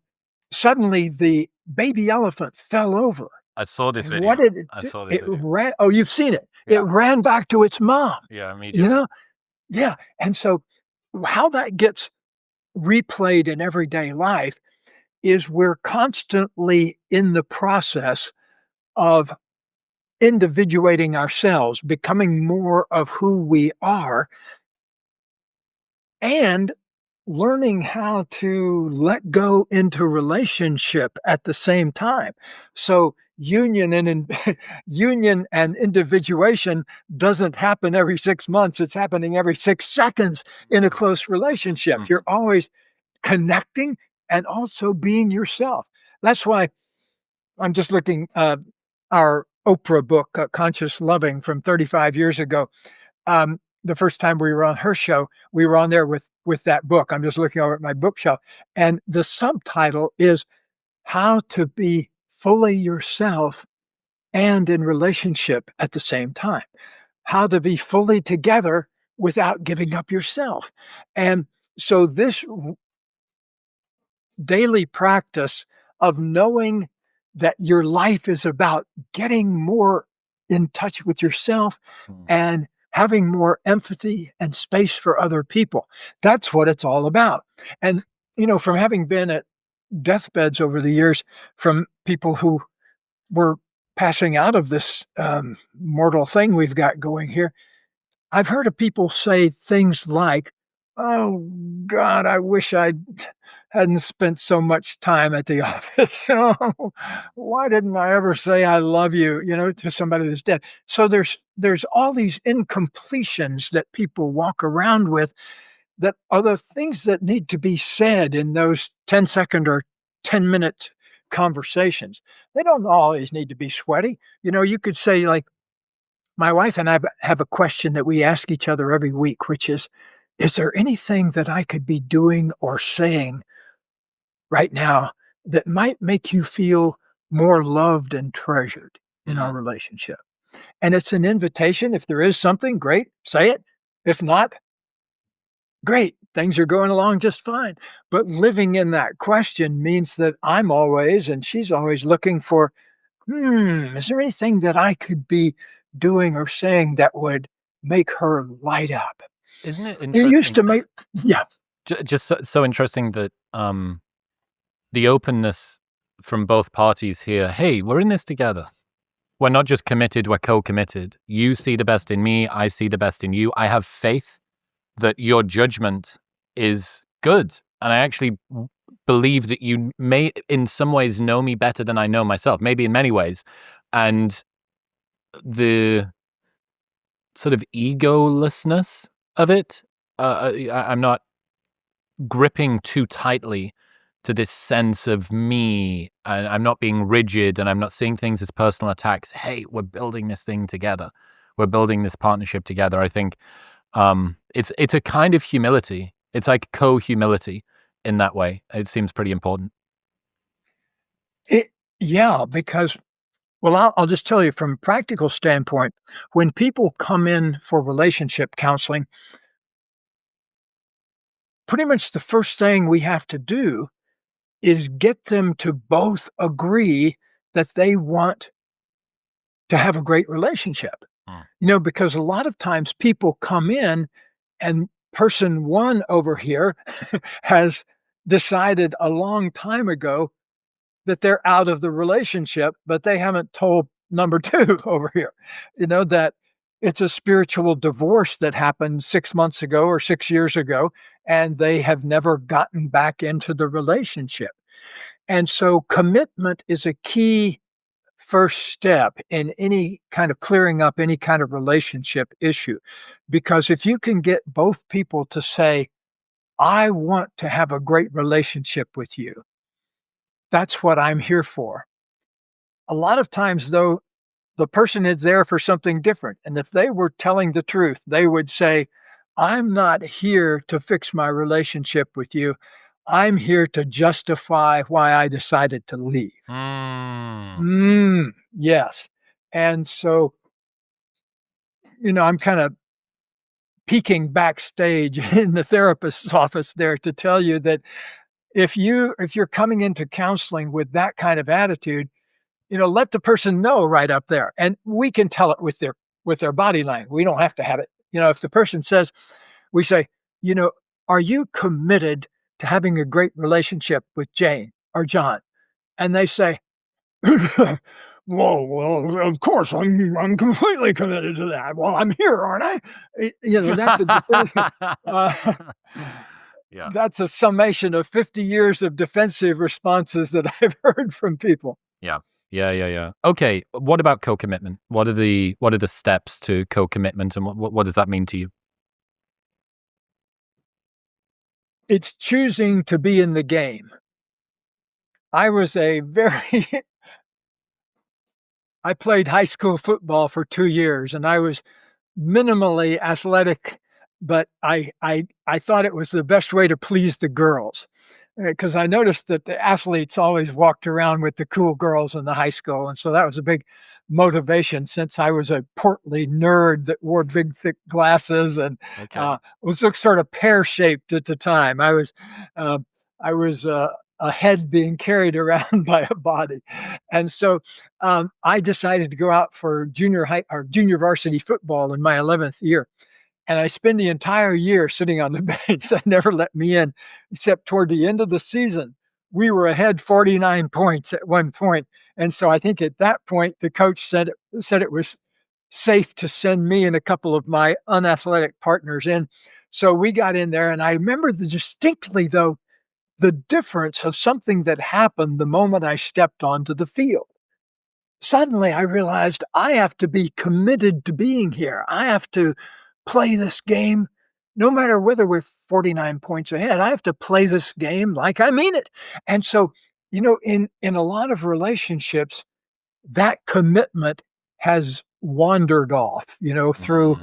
suddenly the baby elephant fell over. I saw this And video. what did it I do? saw this It video. ran. Oh, you've seen it. It Yeah. ran back to its mom. Yeah, You immediately. know, yeah. And so, how that gets replayed in everyday life is we're constantly in the process of individuating ourselves, becoming more of who we are, and learning how to let go into relationship at the same time. So union and individuation doesn't happen every 6 months. It's happening every 6 seconds in a close relationship. Mhm. You're always connecting and also being yourself. That's why I'm just looking our Oprah book, Conscious Loving from 35 years ago. The first time we were on her show, we were on there with that book. I'm just looking over at my bookshelf, and the subtitle is "How to Be Fully Yourself and in Relationship at the Same Time." How to be fully together without giving up yourself. And so this daily practice of knowing that your life is about getting more in touch with yourself Mm. and having more empathy and space for other people. That's what it's all about. And, from having been at deathbeds over the years from people who were passing out of this mortal thing we've got going here, I've heard of people say things like, "Oh God, I wish I hadn't spent so much time at the office. Oh, why didn't I ever say I love you, to somebody that's dead?" So there's all these incompletions that people walk around with that are the things that need to be said in those 10-second or 10-minute conversations. They don't always need to be sweaty. You could say like, my wife and I have a question that we ask each other every week, which is there anything that I could be doing or saying right now that might make you feel more loved and treasured in our Mhm. relationship? And it's an invitation. If there is something, great, say it. If not, great, things are going along just fine. But living in that question means that I'm always and she's always looking for, is there anything that I could be doing or saying that would make her light up? Isn't it It used interesting? to make, yeah, Just so interesting that the openness from both parties here. Hey, we're in this together. We're not just committed, we're co-committed. You see the best in me, I see the best in you. I have faith that your judgment is good. And I actually believe that you may, in some ways, know me better than I know myself, maybe in many ways. And the sort of egolessness of it. I'm not gripping too tightly to this sense of me, and I'm not being rigid, and I'm not seeing things as personal attacks. Hey, we're building this thing together. We're building this partnership together. I think it's a kind of humility. It's like co-humility in that way. It seems pretty important. Yeah, because, well, I'll just tell you from a practical standpoint, when people come in for relationship counseling, pretty much the first thing we have to do is get them to both agree that they want to have a great relationship. Because a lot of times people come in and person one over here has decided a long time ago that they're out of the relationship, but they haven't told number two over here, that it's a spiritual divorce that happened 6 months ago or 6 years ago, and they have never gotten back into the relationship. And so commitment is a key first step in any kind of clearing up any kind of relationship issue. Because if you can get both people to say, I want to have a great relationship with you, that's what I'm here for. A lot of times, though, the person is there for something different. And if they were telling the truth, they would say, I'm not here to fix my relationship with you. I'm here to justify why I decided to leave. Yes. And so, I'm kind of peeking backstage in the therapist's office there to tell you that if you're coming into counseling with that kind of attitude, let the person know right up there. And we can tell it with their body language. We don't have to have it. If the person says, we say, are you committed to having a great relationship with Jane or John? And they say, well, of course, I'm completely committed to that. Well, I'm here, aren't I? That's a definitive, Yeah. that's a summation of 50 years of defensive responses that I've heard from people. Yeah. Okay, what about co-commitment? What are the steps to co-commitment, and what does that mean to you? It's choosing to be in the game. I was I played high school football for 2 years, and I was minimally athletic, but I thought it was the best way to please the girls, because I noticed that the athletes always walked around with the cool girls in the high school, and so that was a big motivation since I was a portly nerd that wore big, thick glasses and, was sort of pear-shaped at the time. Uh, I was a head being carried around by a body, and so, I decided to go out for junior varsity football in my 11th year. And I spent the entire year sitting on the bench. They never let me in, except toward the end of the season. We were ahead 49 points at one point. And so I think at that point, the coach said it was safe to send me and a couple of my unathletic partners in. So we got in there. And I remember distinctly, though, the difference of something that happened the moment I stepped onto the field. Suddenly I realized I have to be committed to being here. I have to play this game no matter whether we're 49 points ahead. I have to play this game like I mean it. And so, in a lot of relationships, that commitment has wandered off, through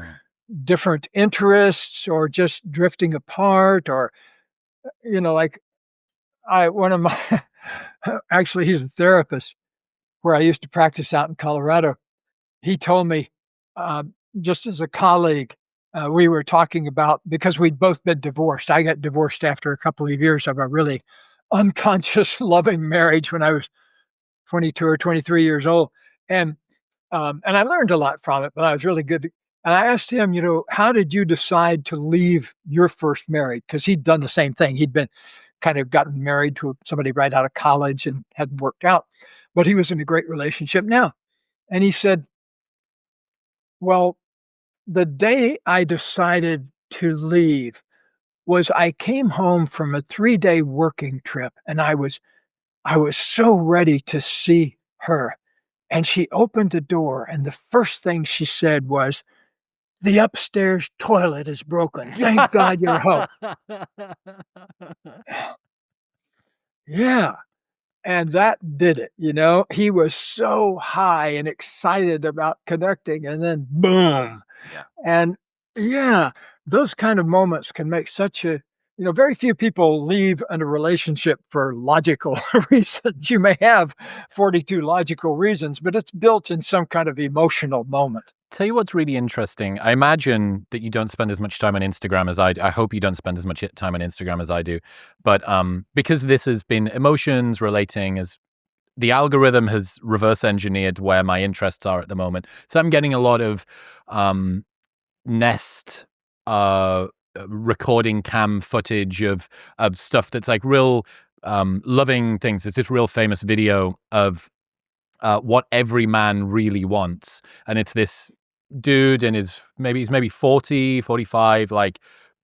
different interests or just drifting apart or, like one of my, actually, he's a therapist where I used to practice out in Colorado. He told me, just as a colleague, we were talking about, because we'd both been divorced. I got divorced after a couple of years of a really unconscious, loving marriage when I was 22 or 23 years old. And I learned a lot from it, but I was really good. And I asked him, how did you decide to leave your first marriage? Because he'd done the same thing. He'd been kind of gotten married to somebody right out of college and hadn't worked out, but he was in a great relationship now. And he said, well, the day I decided to leave was I came home from a 3-day working trip, and I was so ready to see her. And she opened the door, and the first thing she said was, The upstairs toilet is broken. Thank God you're home. Yeah. And that did it, He was so high and excited about connecting, and then boom. Yeah. And yeah, those kind of moments can make such a very few people leave in a relationship for logical reasons. You may have 42 logical reasons, but it's built in some kind of emotional moment. Tell you what's really interesting. I imagine that you don't spend as much time on Instagram as I do. I hope you don't spend as much time on Instagram as I do. But because this has been emotions relating, as the algorithm has reverse engineered where my interests are at the moment. So I'm getting a lot of Nest recording cam footage of stuff that's like real loving things. There's this real famous video of what every man really wants. And it's this dude and he's maybe 40, 45, like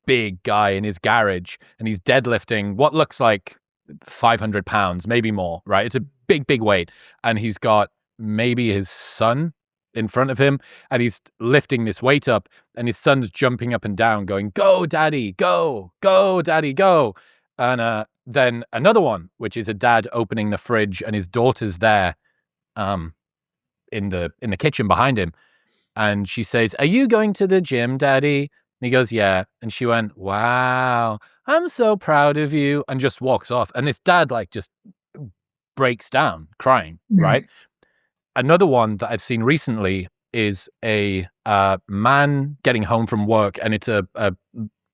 big guy in his garage, and he's deadlifting what looks like 500 pounds, maybe more, right? It's a big weight. And he's got maybe his son in front of him, and he's lifting this weight up, and his son's jumping up and down going, "Go, daddy, go, daddy, go." And then another one, which is a dad opening the fridge, and his daughter's there in the kitchen behind him. And she says, "Are you going to the gym, Daddy?" And he goes, "Yeah." And she went, "Wow, I'm so proud of you," and just walks off. And this dad just breaks down crying, right? Another one that I've seen recently is a man getting home from work, and it's a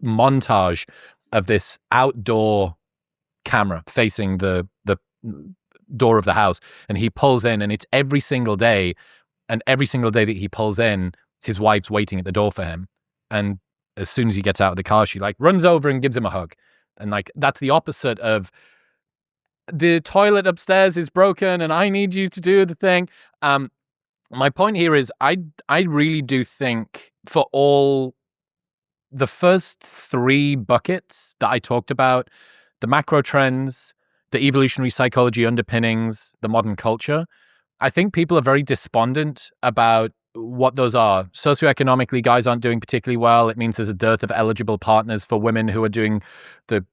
montage of this outdoor camera facing the door of the house, and he pulls in, and it's every single day. And every single day that he pulls in, his wife's waiting at the door for him. And as soon as he gets out of the car, she runs over and gives him a hug. And that's the opposite of the toilet upstairs is broken and I need you to do the thing. My point here is I really do think for all the first three buckets that I talked about, the macro trends, the evolutionary psychology underpinnings, the modern culture, I think people are very despondent about what those are. Socioeconomically, guys aren't doing particularly well. It means there's a dearth of eligible partners for women who are doing the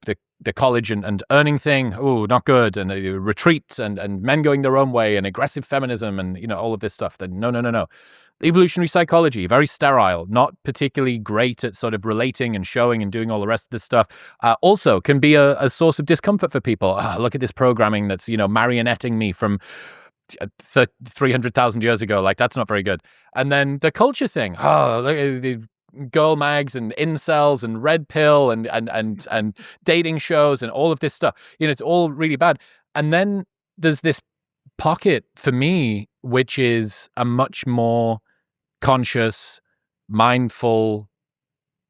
college and earning thing. Oh, not good. And retreats and men going their own way and aggressive feminism and all of this stuff. Then no. Evolutionary psychology, very sterile, not particularly great at sort of relating and showing and doing all the rest of this stuff. Also can be a source of discomfort for people. Look at this programming that's marionetting me from 300,000 years ago. That's not very good. And then the culture thing. Look at the girl mags and incels and red pill and dating shows and all of this stuff. It's all really bad. And then there's this pocket for me, which is a much more conscious, mindful,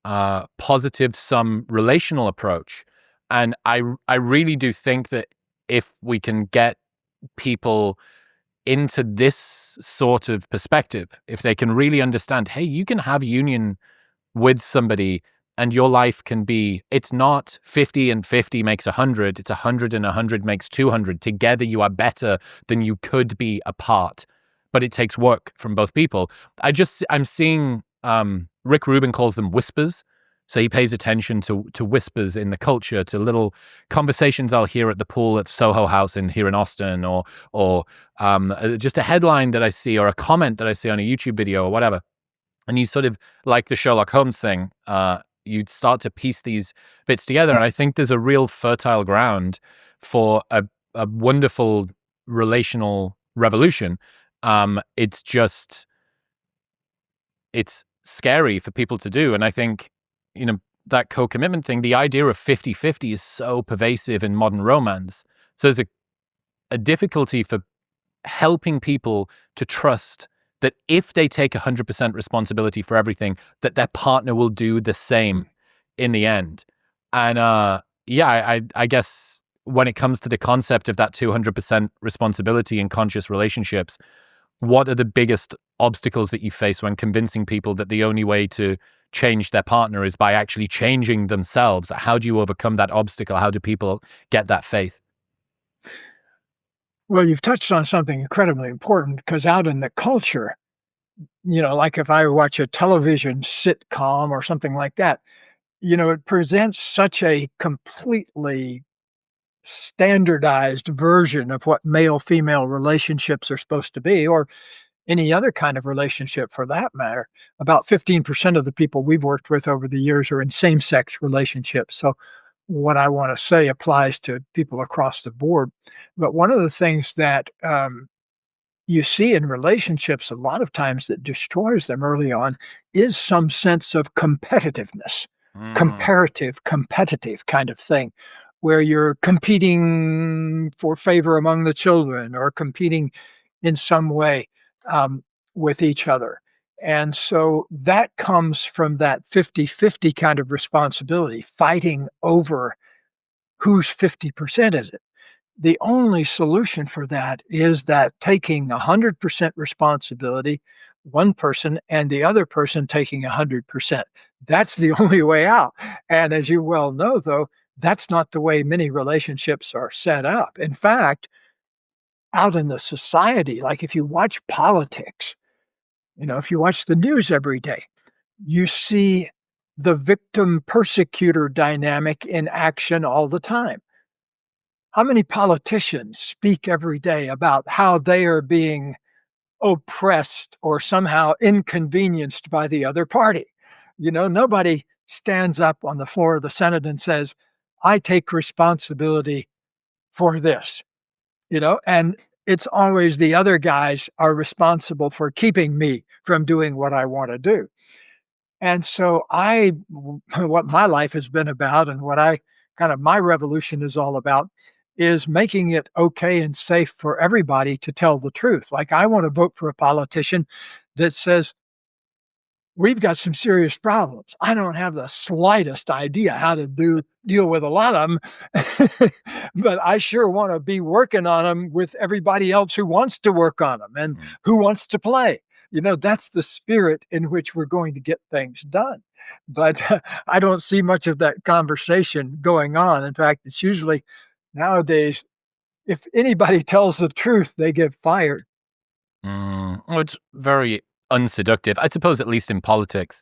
positive, some relational approach. And I really do think that if we can get people into this sort of perspective, if they can really understand, hey, you can have union with somebody and your life can be, it's not 50 and 50 makes 100, it's 100 and 100 makes 200. Together you are better than you could be apart. But it takes work from both people. I'm seeing, Rick Rubin calls them whispers. So he pays attention to whispers in the culture, to little conversations I'll hear at the pool at Soho House here in Austin, or just a headline that I see or a comment that I see on a YouTube video or whatever. And you sort of, like the Sherlock Holmes thing, you'd start to piece these bits together. And I think there's a real fertile ground for a wonderful relational revolution. It's scary for people to do. And I think, that co-commitment thing, the idea of 50-50 is so pervasive in modern romance. So there's a difficulty for helping people to trust that if they take 100% responsibility for everything, that their partner will do the same in the end. And I guess when it comes to the concept of that 200% responsibility in conscious relationships, what are the biggest obstacles that you face when convincing people that the only way to change their partner is by actually changing themselves? How do you overcome that obstacle? How do people get that faith? Well, you've touched on something incredibly important, because out in the culture, like if I watch a television sitcom or something like that, it presents such a completely standardized version of what male-female relationships are supposed to be, or any other kind of relationship for that matter. About 15% of the people we've worked with over the years are in same-sex relationships. So what I want to say applies to people across the board. But one of the things that you see in relationships a lot of times that destroys them early on is some sense of competitiveness, Mm. comparative, competitive kind of thing, where you're competing for favor among the children or competing in some way um, with each other. And so that comes from that 50-50 kind of responsibility, fighting over whose 50% is it. The only solution for that is that taking 100% responsibility, one person, and the other person taking 100%. That's the only way out. And as you well know, though, that's not the way many relationships are set up. In fact, out in the society, like if you watch politics, if you watch the news every day, you see the victim persecutor dynamic in action all the time. How many politicians speak every day about how they are being oppressed or somehow inconvenienced by the other party? Nobody stands up on the floor of the Senate and says, I take responsibility for this, and it's always the other guys are responsible for keeping me from doing what I want to do. And so what my life has been about and what my revolution is all about is making it okay and safe for everybody to tell the truth. Like I want to vote for a politician that says, we've got some serious problems. I don't have the slightest idea how to deal with a lot of them, but I sure want to be working on them with everybody else who wants to work on them and Mm. who wants to play. That's the spirit in which we're going to get things done. But I don't see much of that conversation going on. In fact, it's usually nowadays, if anybody tells the truth, they get fired. Well, it's very unseductive. I suppose, at least in politics,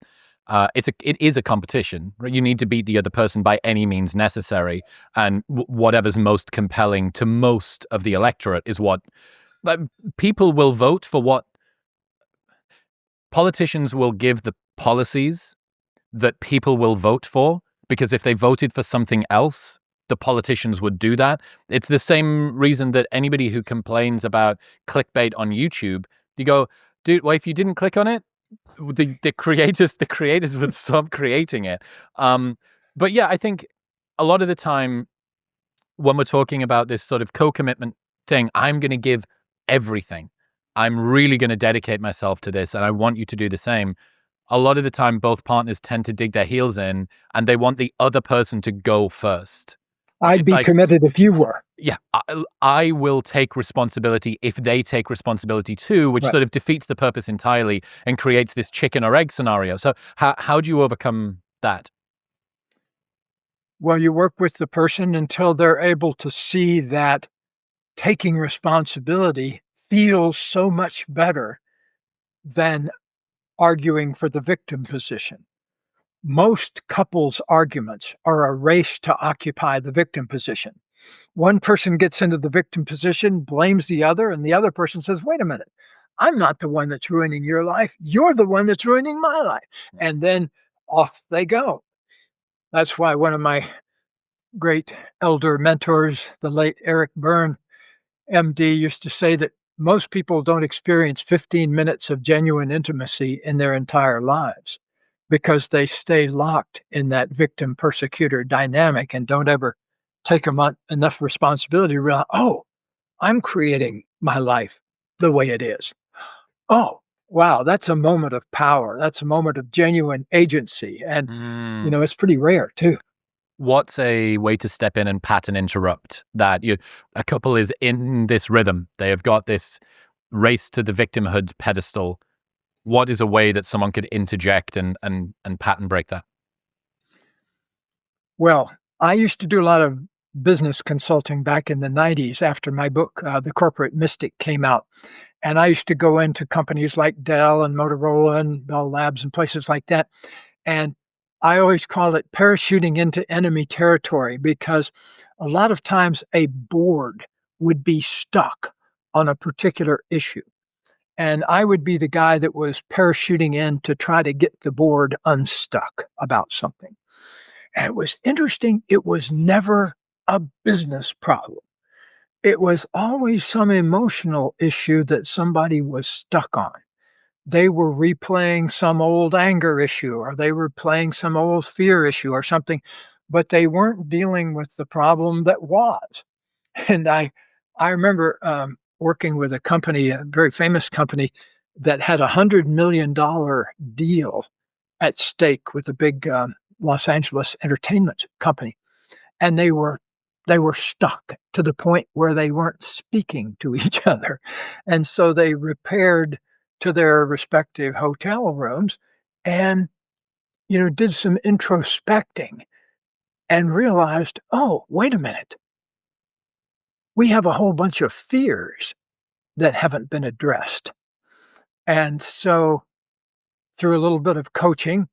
it is a competition. Right? You need to beat the other person by any means necessary, and whatever's most compelling to most of the electorate is what people will vote for. What politicians will give the policies that people will vote for, because if they voted for something else, the politicians would do that. It's the same reason that anybody who complains about clickbait on YouTube, you go, dude, well, if you didn't click on it, the creators would stop creating it. But yeah, I think a lot of the time when we're talking about this sort of co-commitment thing, I'm going to give everything. I'm really going to dedicate myself to this, and I want you to do the same. A lot of the time, both partners tend to dig their heels in, and they want the other person to go first. I'd It's be like, committed if you were. yeah, I will take responsibility if they take responsibility too, which Right. sort of defeats the purpose entirely and creates this chicken or egg scenario. So how do you overcome that? Well, you work with the person until they're able to see that taking responsibility feels so much better than arguing for the victim position. Most couples' arguments are a race to occupy the victim position. One person gets into the victim position, blames the other, and the other person says, wait a minute, I'm not the one that's ruining your life. You're the one that's ruining my life. And then off they go. That's why one of my great elder mentors, the late Eric Byrne, MD, used to say that most people don't experience 15 minutes of genuine intimacy in their entire lives because they stay locked in that victim persecutor dynamic and don't ever take enough responsibility to realize, oh, I'm creating my life the way it is. Oh, wow, that's a moment of power. That's a moment of genuine agency. And, Mm. it's pretty rare too. What's a way to step in and pat and interrupt that a couple is in this rhythm? They have got this race to the victimhood pedestal. What is a way that someone could interject and pat and break that? Well, I used to do a lot of business consulting back in the 90s after my book, The Corporate Mystic, came out. And I used to go into companies like Dell and Motorola and Bell Labs and places like that. And I always call it parachuting into enemy territory because a lot of times a board would be stuck on a particular issue. And I would be the guy that was parachuting in to try to get the board unstuck about something. And it was interesting. It was never a business problem. It was always some emotional issue that somebody was stuck on. They were replaying some old anger issue, or they were playing some old fear issue or something, but they weren't dealing with the problem that was. And I remember working with a company, a very famous company, that had $100 million deal at stake with a big Los Angeles entertainment company, and they were stuck to the point where they weren't speaking to each other, and so they repaired to their respective hotel rooms, and did some introspecting and realized, oh, wait a minute, we have a whole bunch of fears that haven't been addressed. And so, through a little bit of coaching,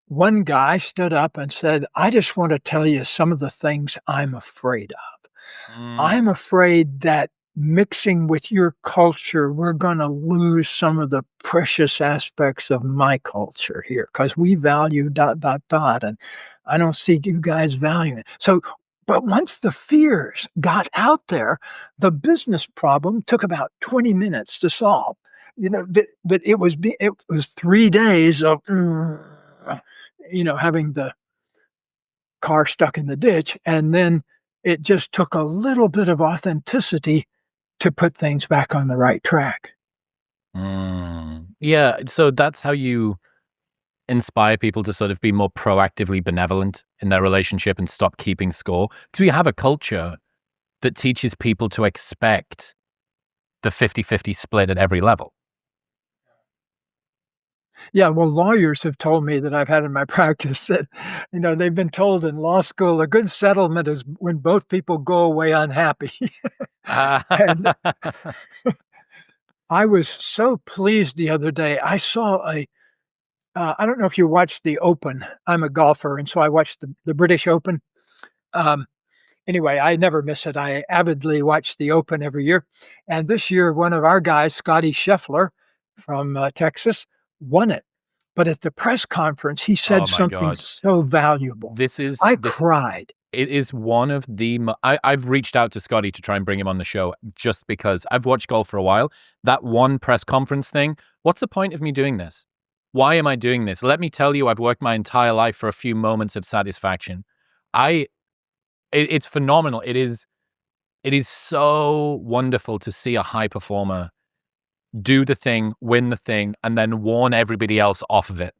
one guy stood up and said, I just want to tell you some of the things I'm afraid of. Mm. I'm afraid that mixing with your culture, we're going to lose some of the precious aspects of my culture here because we value ... And I don't see you guys valuing it. So, but once the fears got out there, the business problem took about 20 minutes to solve. But it was 3 days of having the car stuck in the ditch, and then it just took a little bit of authenticity to put things back on the right track. Yeah, so that's how you inspire people to sort of be more proactively benevolent in their relationship and stop keeping score. Because we have a culture that teaches people to expect the 50-50 split at every level. Yeah, well, lawyers have told me that I've had in my practice that, they've been told in law school a good settlement is when both people go away unhappy. And I was so pleased the other day. I saw I don't know if you watched the Open. I'm a golfer, and so I watched the British Open. Um, Anyway, I never miss it. I avidly watch the Open every year. And this year, one of our guys, Scotty Scheffler from Texas, won it. But at the press conference, he Oh said my something God. so valuable. This is I this cried. It is one of the I've reached out to Scotty to try and bring him on the show just because I've watched golf for a while. That one press conference thing, what's the point of me doing this? Why am I doing this? Let me tell you, I've worked my entire life for a few moments of satisfaction. It's phenomenal. It is so wonderful to see a high performer do the thing, win the thing, and then warn everybody else off of it.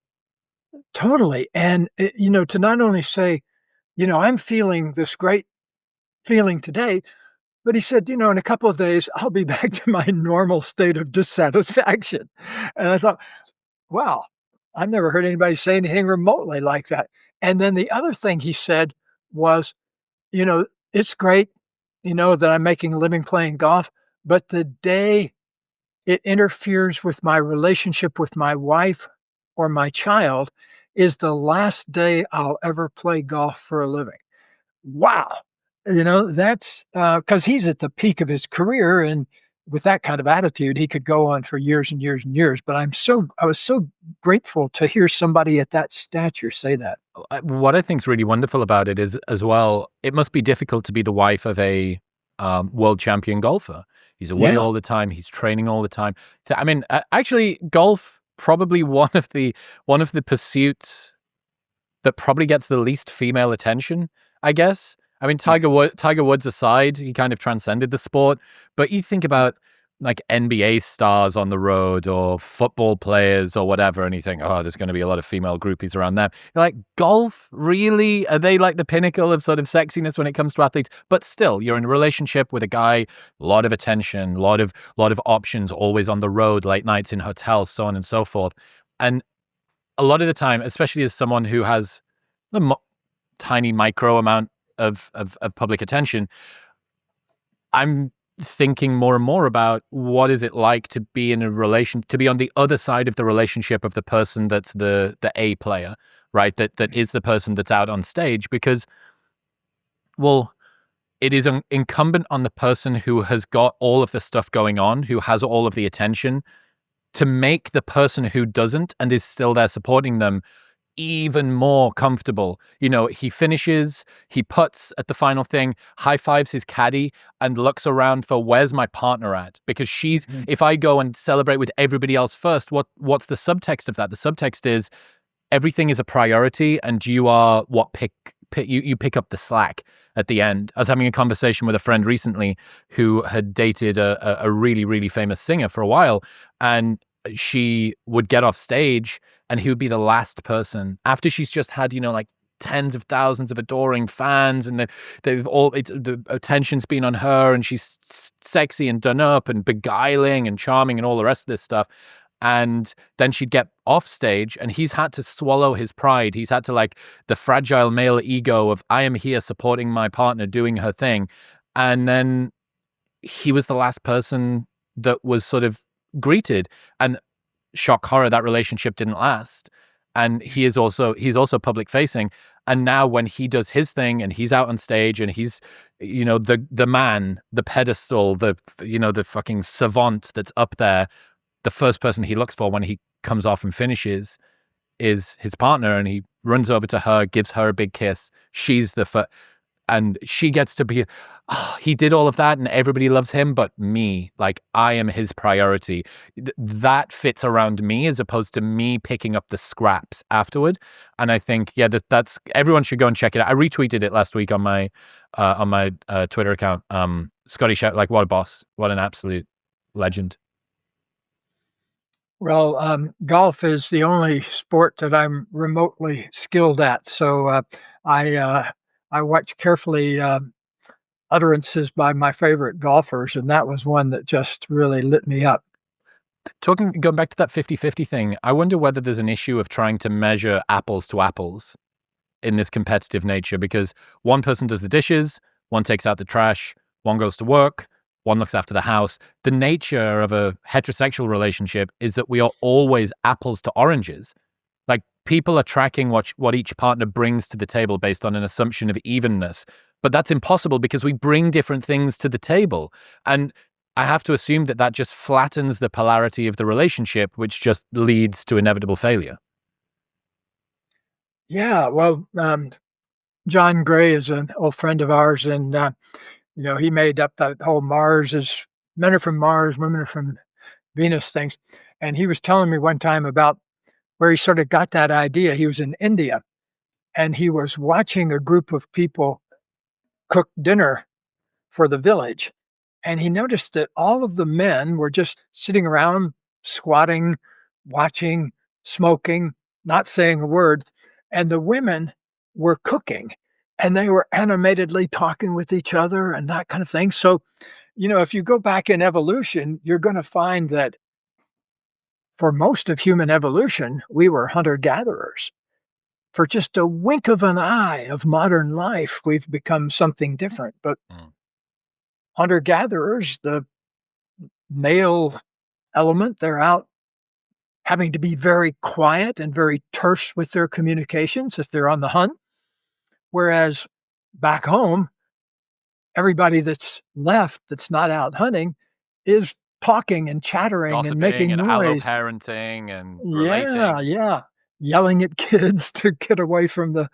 Totally. And, to not only say, I'm feeling this great feeling today, but he said, in a couple of days, I'll be back to my normal state of dissatisfaction. And I thought, wow, I've never heard anybody say anything remotely like that. And then the other thing he said was, it's great, that I'm making a living playing golf, but the day it interferes with my relationship with my wife or my child is the last day I'll ever play golf for a living. Wow. That's because he's at the peak of his career. And with that kind of attitude, he could go on for years and years and years. But I was so grateful to hear somebody at that stature say that. What I think is really wonderful about it is, as well, it must be difficult to be the wife of a world champion golfer. He's away all the time. He's training all the time. I mean, actually, golf probably one of the pursuits that probably gets the least female attention, I guess. I mean, Tiger Woods aside, he kind of transcended the sport. But you think about like NBA stars on the road or football players or whatever, and you think, oh, there's going to be a lot of female groupies around them. You're like, golf? Really? Are they like the pinnacle of sort of sexiness when it comes to athletes? But still, you're in a relationship with a guy, a lot of attention, a lot of options, always on the road, late nights in hotels, so on and so forth. And a lot of the time, especially as someone who has a tiny micro amount of public attention, I'm thinking more and more about what is it like to be in a relation, to be on the other side of the relationship of the person that's the A player, right? That is the person that's out on stage, because, well, it is incumbent on the person who has got all of the stuff going on, who has all of the attention, to make the person who doesn't and is still there supporting them even more comfortable. He finishes, he putts at the final thing, high fives his caddy, and looks around for, where's my partner at? Because if I go and celebrate with everybody else first, what's the subtext of that? The subtext is everything is a priority, and you are you pick up the slack at the end. I was having a conversation with a friend recently who had dated a really, really famous singer for a while, and she would get off stage and he would be the last person after she's just had, like tens of thousands of adoring fans, and the attention's been on her, and she's sexy and done up and beguiling and charming and all the rest of this stuff. And then she'd get off stage and he's had to swallow his pride. He's had to, the fragile male ego of, I am here supporting my partner doing her thing. And then he was the last person that was sort of greeted, and shock horror, that relationship didn't last. And he's also public facing. And now when he does his thing and he's out on stage and he's, the man, the pedestal, the fucking savant that's up there, the first person he looks for when he comes off and finishes is his partner, and he runs over to her, gives her a big kiss. She's and she gets to be, he did all of that and everybody loves him, but me, I am his priority. That fits around me as opposed to me picking up the scraps afterward. And I think, that's everyone should go and check it out. I retweeted it last week on my Twitter account. Scotty shout, what a boss, what an absolute legend. Well, golf is the only sport that I'm remotely skilled at, so I watch carefully utterances by my favorite golfers, and that was one that just really lit me up. Going back to that 50-50 thing, I wonder whether there's an issue of trying to measure apples to apples in this competitive nature, because one person does the dishes, one takes out the trash, one goes to work, one looks after the house. The nature of a heterosexual relationship is that we are always apples to oranges. People are tracking what each partner brings to the table based on an assumption of evenness. But that's impossible because we bring different things to the table. And I have to assume that just flattens the polarity of the relationship, which just leads to inevitable failure. Yeah, well, John Gray is an old friend of ours, and he made up that whole men are from Mars, women are from Venus things. And he was telling me one time about where he sort of got that idea. He was in India, and he was watching a group of people cook dinner for the village. And he noticed that all of the men were just sitting around, squatting, watching, smoking, not saying a word. And the women were cooking, and they were animatedly talking with each other and that kind of thing. So, if you go back in evolution, you're going to find that for most of human evolution, we were hunter-gatherers. For just a wink of an eye of modern life, we've become something different. But hunter-gatherers, the male element, they're out having to be very quiet and very terse with their communications if they're on the hunt. Whereas back home, everybody that's left, that's not out hunting, is talking and chattering, gossiping, and making and noise. Parenting and relating. Yeah. Yelling at kids to get away from the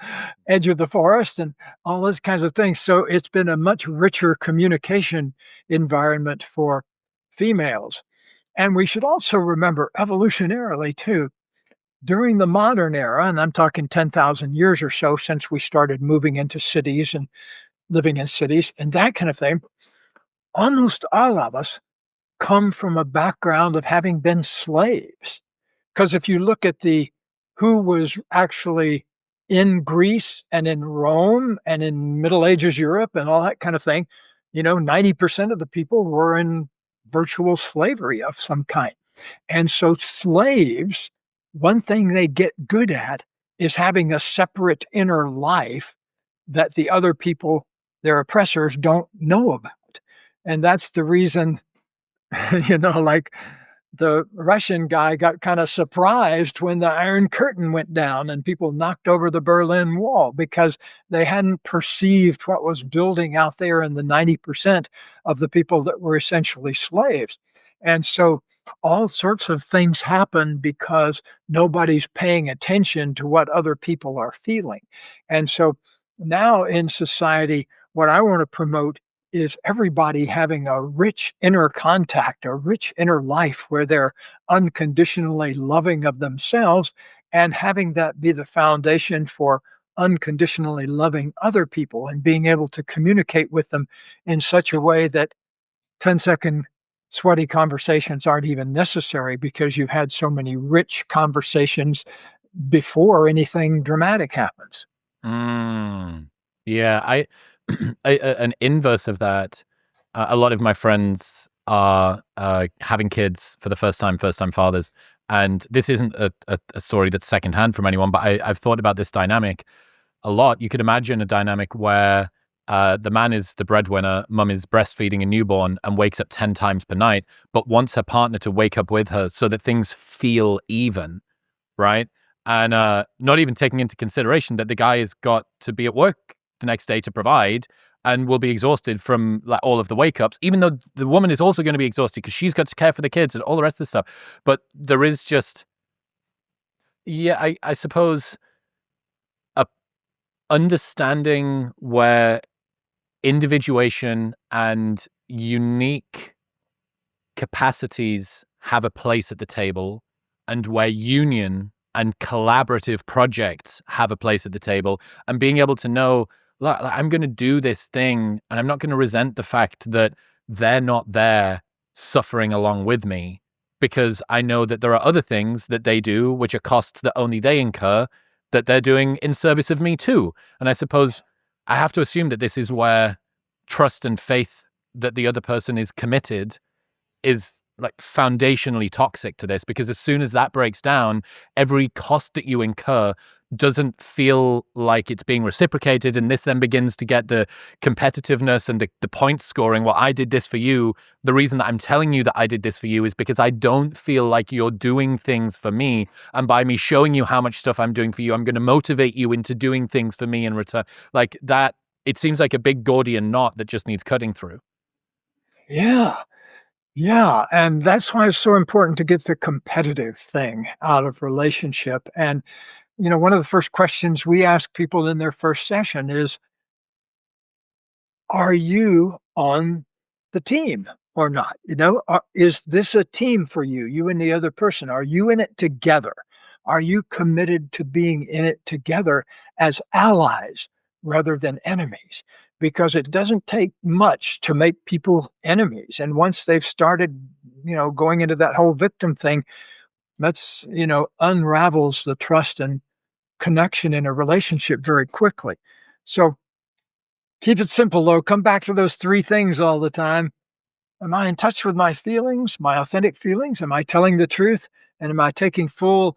edge of the forest and all those kinds of things. So it's been a much richer communication environment for females. And we should also remember evolutionarily too, during the modern era, and I'm talking 10,000 years or so since we started moving into cities and living in cities and that kind of thing, almost all of us come from a background of having been slaves. Because if you look at who was actually in Greece and in Rome and in Middle Ages Europe and all that kind of thing, 90% of the people were in virtual slavery of some kind. And so slaves, one thing they get good at is having a separate inner life that the other people, their oppressors, don't know about. And that's the reason, like the Russian guy got kind of surprised when the Iron Curtain went down and people knocked over the Berlin Wall because they hadn't perceived what was building out there in the 90% of the people that were essentially slaves. And so all sorts of things happen because nobody's paying attention to what other people are feeling. And so now in society, what I want to promote is everybody having a rich inner contact, a rich inner life where they're unconditionally loving of themselves and having that be the foundation for unconditionally loving other people and being able to communicate with them in such a way that 10-second sweaty conversations aren't even necessary because you've had so many rich conversations before anything dramatic happens. Mm. Yeah, an inverse of that. A lot of my friends are having kids for the first time fathers, and this isn't a story that's secondhand from anyone, but I've thought about this dynamic a lot. You could imagine a dynamic where the man is the breadwinner, mum is breastfeeding a newborn and wakes up 10 times per night, but wants her partner to wake up with her so that things feel even, right? And not even taking into consideration that the guy has got to be at work the next day to provide and will be exhausted from like all of the wake ups, even though the woman is also going to be exhausted because she's got to care for the kids and all the rest of the stuff. But there is just, I suppose, a understanding where individuation and unique capacities have a place at the table, and where union and collaborative projects have a place at the table, and being able to know, look, I'm going to do this thing and I'm not going to resent the fact that they're not there suffering along with me, because I know that there are other things that they do which are costs that only they incur that they're doing in service of me too. And I suppose I have to assume that this is where trust and faith that the other person is committed is like foundationally toxic to this, because as soon as that breaks down, every cost that you incur doesn't feel like it's being reciprocated, and this then begins to get the competitiveness and the point scoring. Well, I did this for you. The reason that I'm telling you that I did this for you is because I don't feel like you're doing things for me, and by me showing you how much stuff I'm doing for you, I'm going to motivate you into doing things for me in return. Like that, it seems like a big Gordian knot that just needs cutting through. Yeah. Yeah, and that's why it's so important to get the competitive thing out of relationship. And, one of the first questions we ask people in their first session is, are you on the team or not? Is this a team for you, you and the other person? Are you in it together? Are you committed to being in it together as allies rather than enemies? Because it doesn't take much to make people enemies. And once they've started, going into that whole victim thing, that's, unravels the trust and connection in a relationship very quickly. So keep it simple, though. Come back to those three things all the time. Am I in touch with my feelings, my authentic feelings? Am I telling the truth? And am I taking full,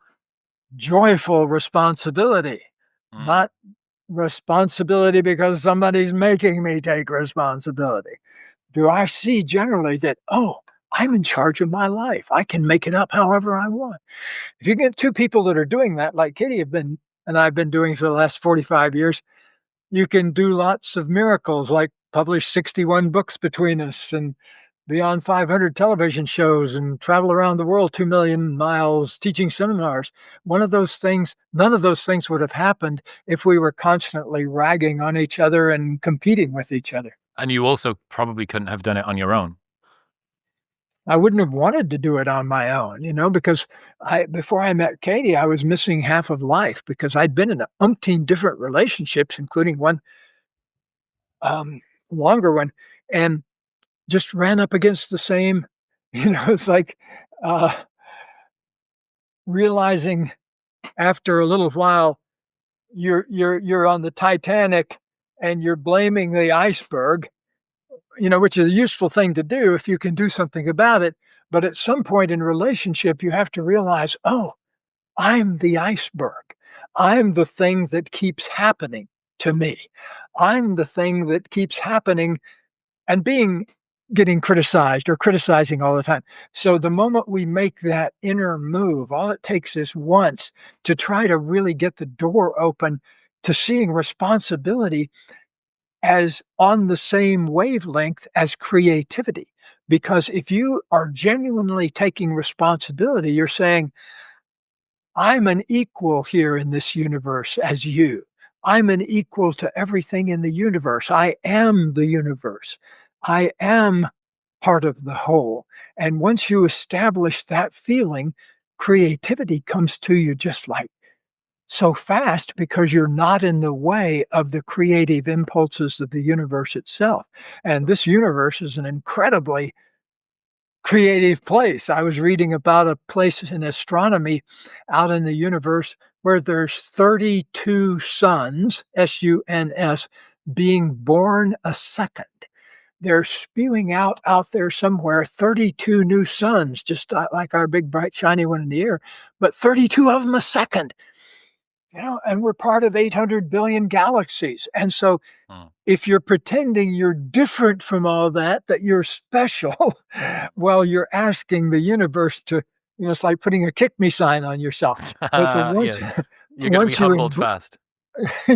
joyful responsibility? Not responsibility because somebody's making me take responsibility. Do I see generally that, I'm in charge of my life. I can make it up however I want. If you get two people that are doing that, like Katie and I've been doing for the last 45 years, you can do lots of miracles, like publish 61 books between us and be on 500 television shows and travel around the world 2 million miles teaching seminars. None of those things would have happened if we were constantly ragging on each other and competing with each other. And you also probably couldn't have done it on your own. I wouldn't have wanted to do it on my own, because before I met Katie, I was missing half of life because I'd been in umpteen different relationships, including one longer one, and just ran up against the same, it's like realizing after a little while you're on the Titanic and you're blaming the iceberg, which is a useful thing to do if you can do something about it. But at some point in relationship, you have to realize, I'm the iceberg. I'm the thing that keeps happening to me. I'm the thing that keeps happening and being getting criticized or criticizing all the time. So the moment we make that inner move, all it takes is once to try to really get the door open to seeing responsibility as on the same wavelength as creativity. Because if you are genuinely taking responsibility, you're saying, I'm an equal here in this universe as you. I'm an equal to everything in the universe. I am the universe. I am part of the whole. And once you establish that feeling, creativity comes to you just like so fast because you're not in the way of the creative impulses of the universe itself. And this universe is an incredibly creative place. I was reading about a place in astronomy out in the universe where there's 32 suns, S-U-N-S, being born a second. They're spewing out there somewhere 32 new suns, just like our big, bright, shiny one in the air, but 32 of them a second. And we're part of 800 billion galaxies. And so Mm. if you're pretending you're different from all that, that you're special, well, you're asking the universe to, it's like putting a kick me sign on yourself. But the once, Yeah. You're going to be once you, humbled fast.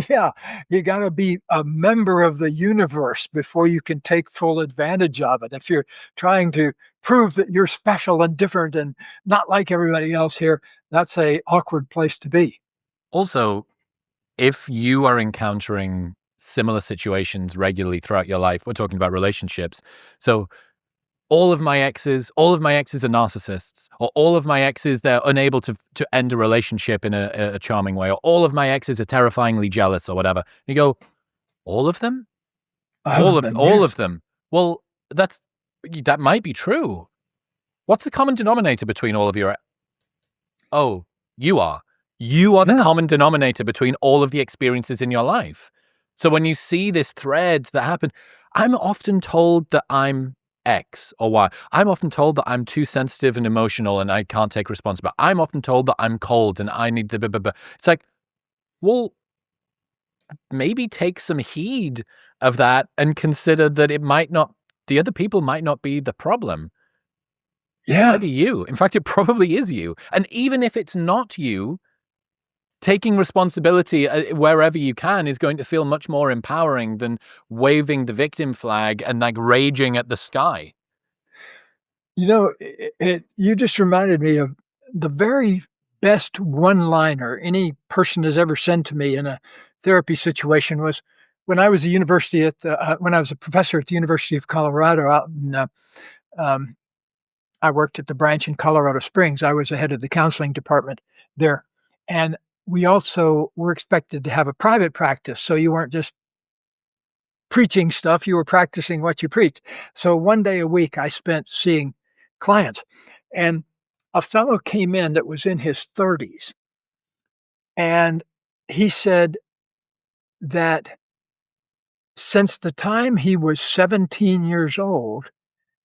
yeah, you got to be a member of the universe before you can take full advantage of it. If you're trying to prove that you're special and different and not like everybody else here, that's a awkward place to be. Also, if you are encountering similar situations regularly throughout your life, we're talking about relationships. So all of my exes are narcissists, or all of my exes, they're unable to end a relationship in a charming way, or all of my exes are terrifyingly jealous or whatever. You go, all of them? All of them, all yes. of them. Well, that might be true. What's the common denominator between all of your? Oh, you are. You are the Yeah. common denominator between all of the experiences in your life. So when you see this thread that happened, I'm often told that I'm X or Y. I'm often told that I'm too sensitive and emotional and I can't take responsibility. I'm often told that I'm cold and I need the blah, blah, blah. It's like, well, maybe take some heed of that and consider that the other people might not be the problem. It Yeah. might be you. In fact, it probably is you. And even if it's not you, taking responsibility wherever you can is going to feel much more empowering than waving the victim flag and like raging at the sky. You just reminded me of the very best one-liner any person has ever sent to me in a therapy situation was when I was when I was a professor at the University of Colorado um, I worked at the branch in Colorado Springs. I was the head of the counseling department there. And we also were expected to have a private practice. So you weren't just preaching stuff, you were practicing what you preach. So one day a week, I spent seeing clients. And a fellow came in that was in his 30s. And he said that since the time he was 17 years old,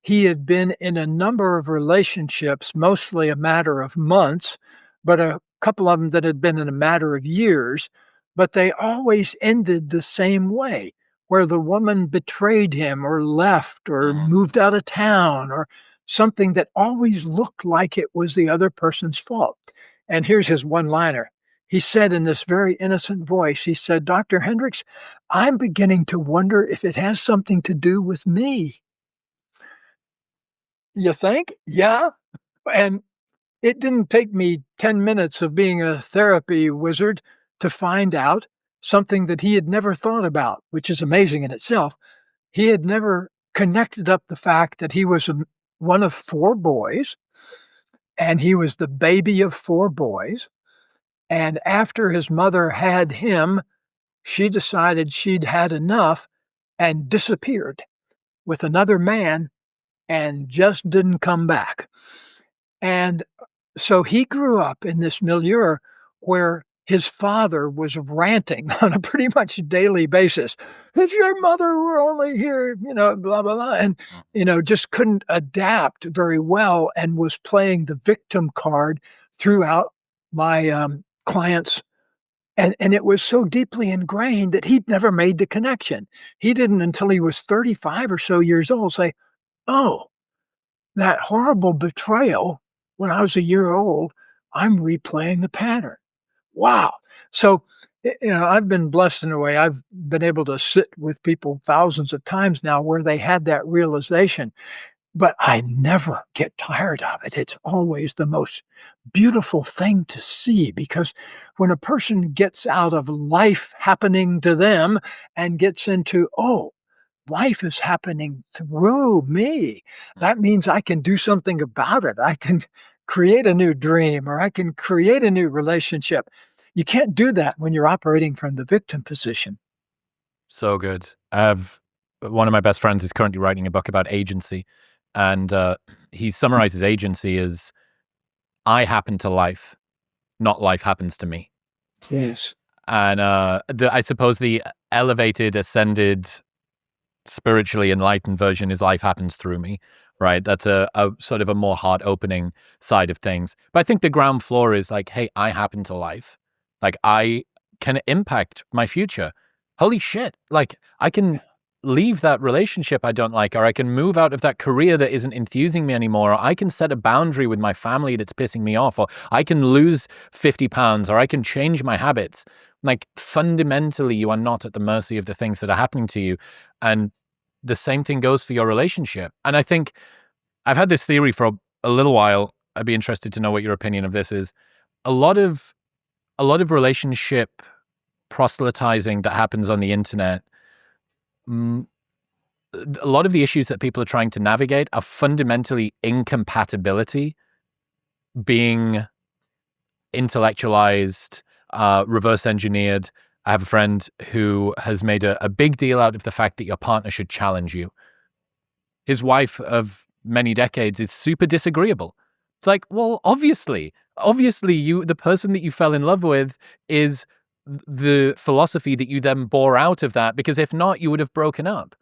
he had been in a number of relationships, mostly a matter of months, but a couple of them that had been in a matter of years, but they always ended the same way, where the woman betrayed him or left or moved out of town or something that always looked like it was the other person's fault. And here's his one-liner. He said in this very innocent voice, he said, "Dr. Hendricks, I'm beginning to wonder if it has something to do with me." You think? Yeah. And it didn't take me 10 minutes of being a therapy wizard to find out something that he had never thought about, which is amazing in itself. He had never connected up the fact that he was one of 4 boys, and he was the baby of 4 boys. And after his mother had him, she decided she'd had enough and disappeared with another man and just didn't come back. And so he grew up in this milieu where his father was ranting on a pretty much daily basis. "If your mother were only here," blah, blah, blah, and, just couldn't adapt very well and was playing the victim card throughout my, clients. And it was so deeply ingrained that he'd never made the connection. He didn't until he was 35 or so years old say, oh, that horrible betrayal when I was a year old, I'm replaying the pattern. Wow. So, I've been blessed in a way. I've been able to sit with people thousands of times now where they had that realization, but I never get tired of it. It's always the most beautiful thing to see because when a person gets out of life happening to them and gets into, oh, life is happening through me. That means I can do something about it. I can create a new dream or I can create a new relationship. You can't do that when you're operating from the victim position. So good. I have one of my best friends is currently writing a book about agency, and he summarizes agency as I happen to life, not life happens to me. Yes. And I suppose the elevated, ascended, spiritually enlightened version is life happens through me, right? That's a sort of a more heart opening side of things. But I think the ground floor is like, hey, I happen to life. Like I can impact my future. Holy shit. Like I can leave that relationship I don't like, or I can move out of that career that isn't enthusing me anymore, or I can set a boundary with my family that's pissing me off, or I can lose 50 pounds, or I can change my habits. Like fundamentally, you are not at the mercy of the things that are happening to you. And the same thing goes for your relationship. And I think I've had this theory for a little while. I'd be interested to know what your opinion of this is. A lot of relationship proselytizing that happens on the internet, a lot of the issues that people are trying to navigate are fundamentally incompatibility, being intellectualized, reverse engineered. I have a friend who has made a big deal out of the fact that your partner should challenge you. His wife of many decades is super disagreeable. It's like, well, obviously the person that you fell in love with is the philosophy that you then bore out of that, because if not, you would have broken up.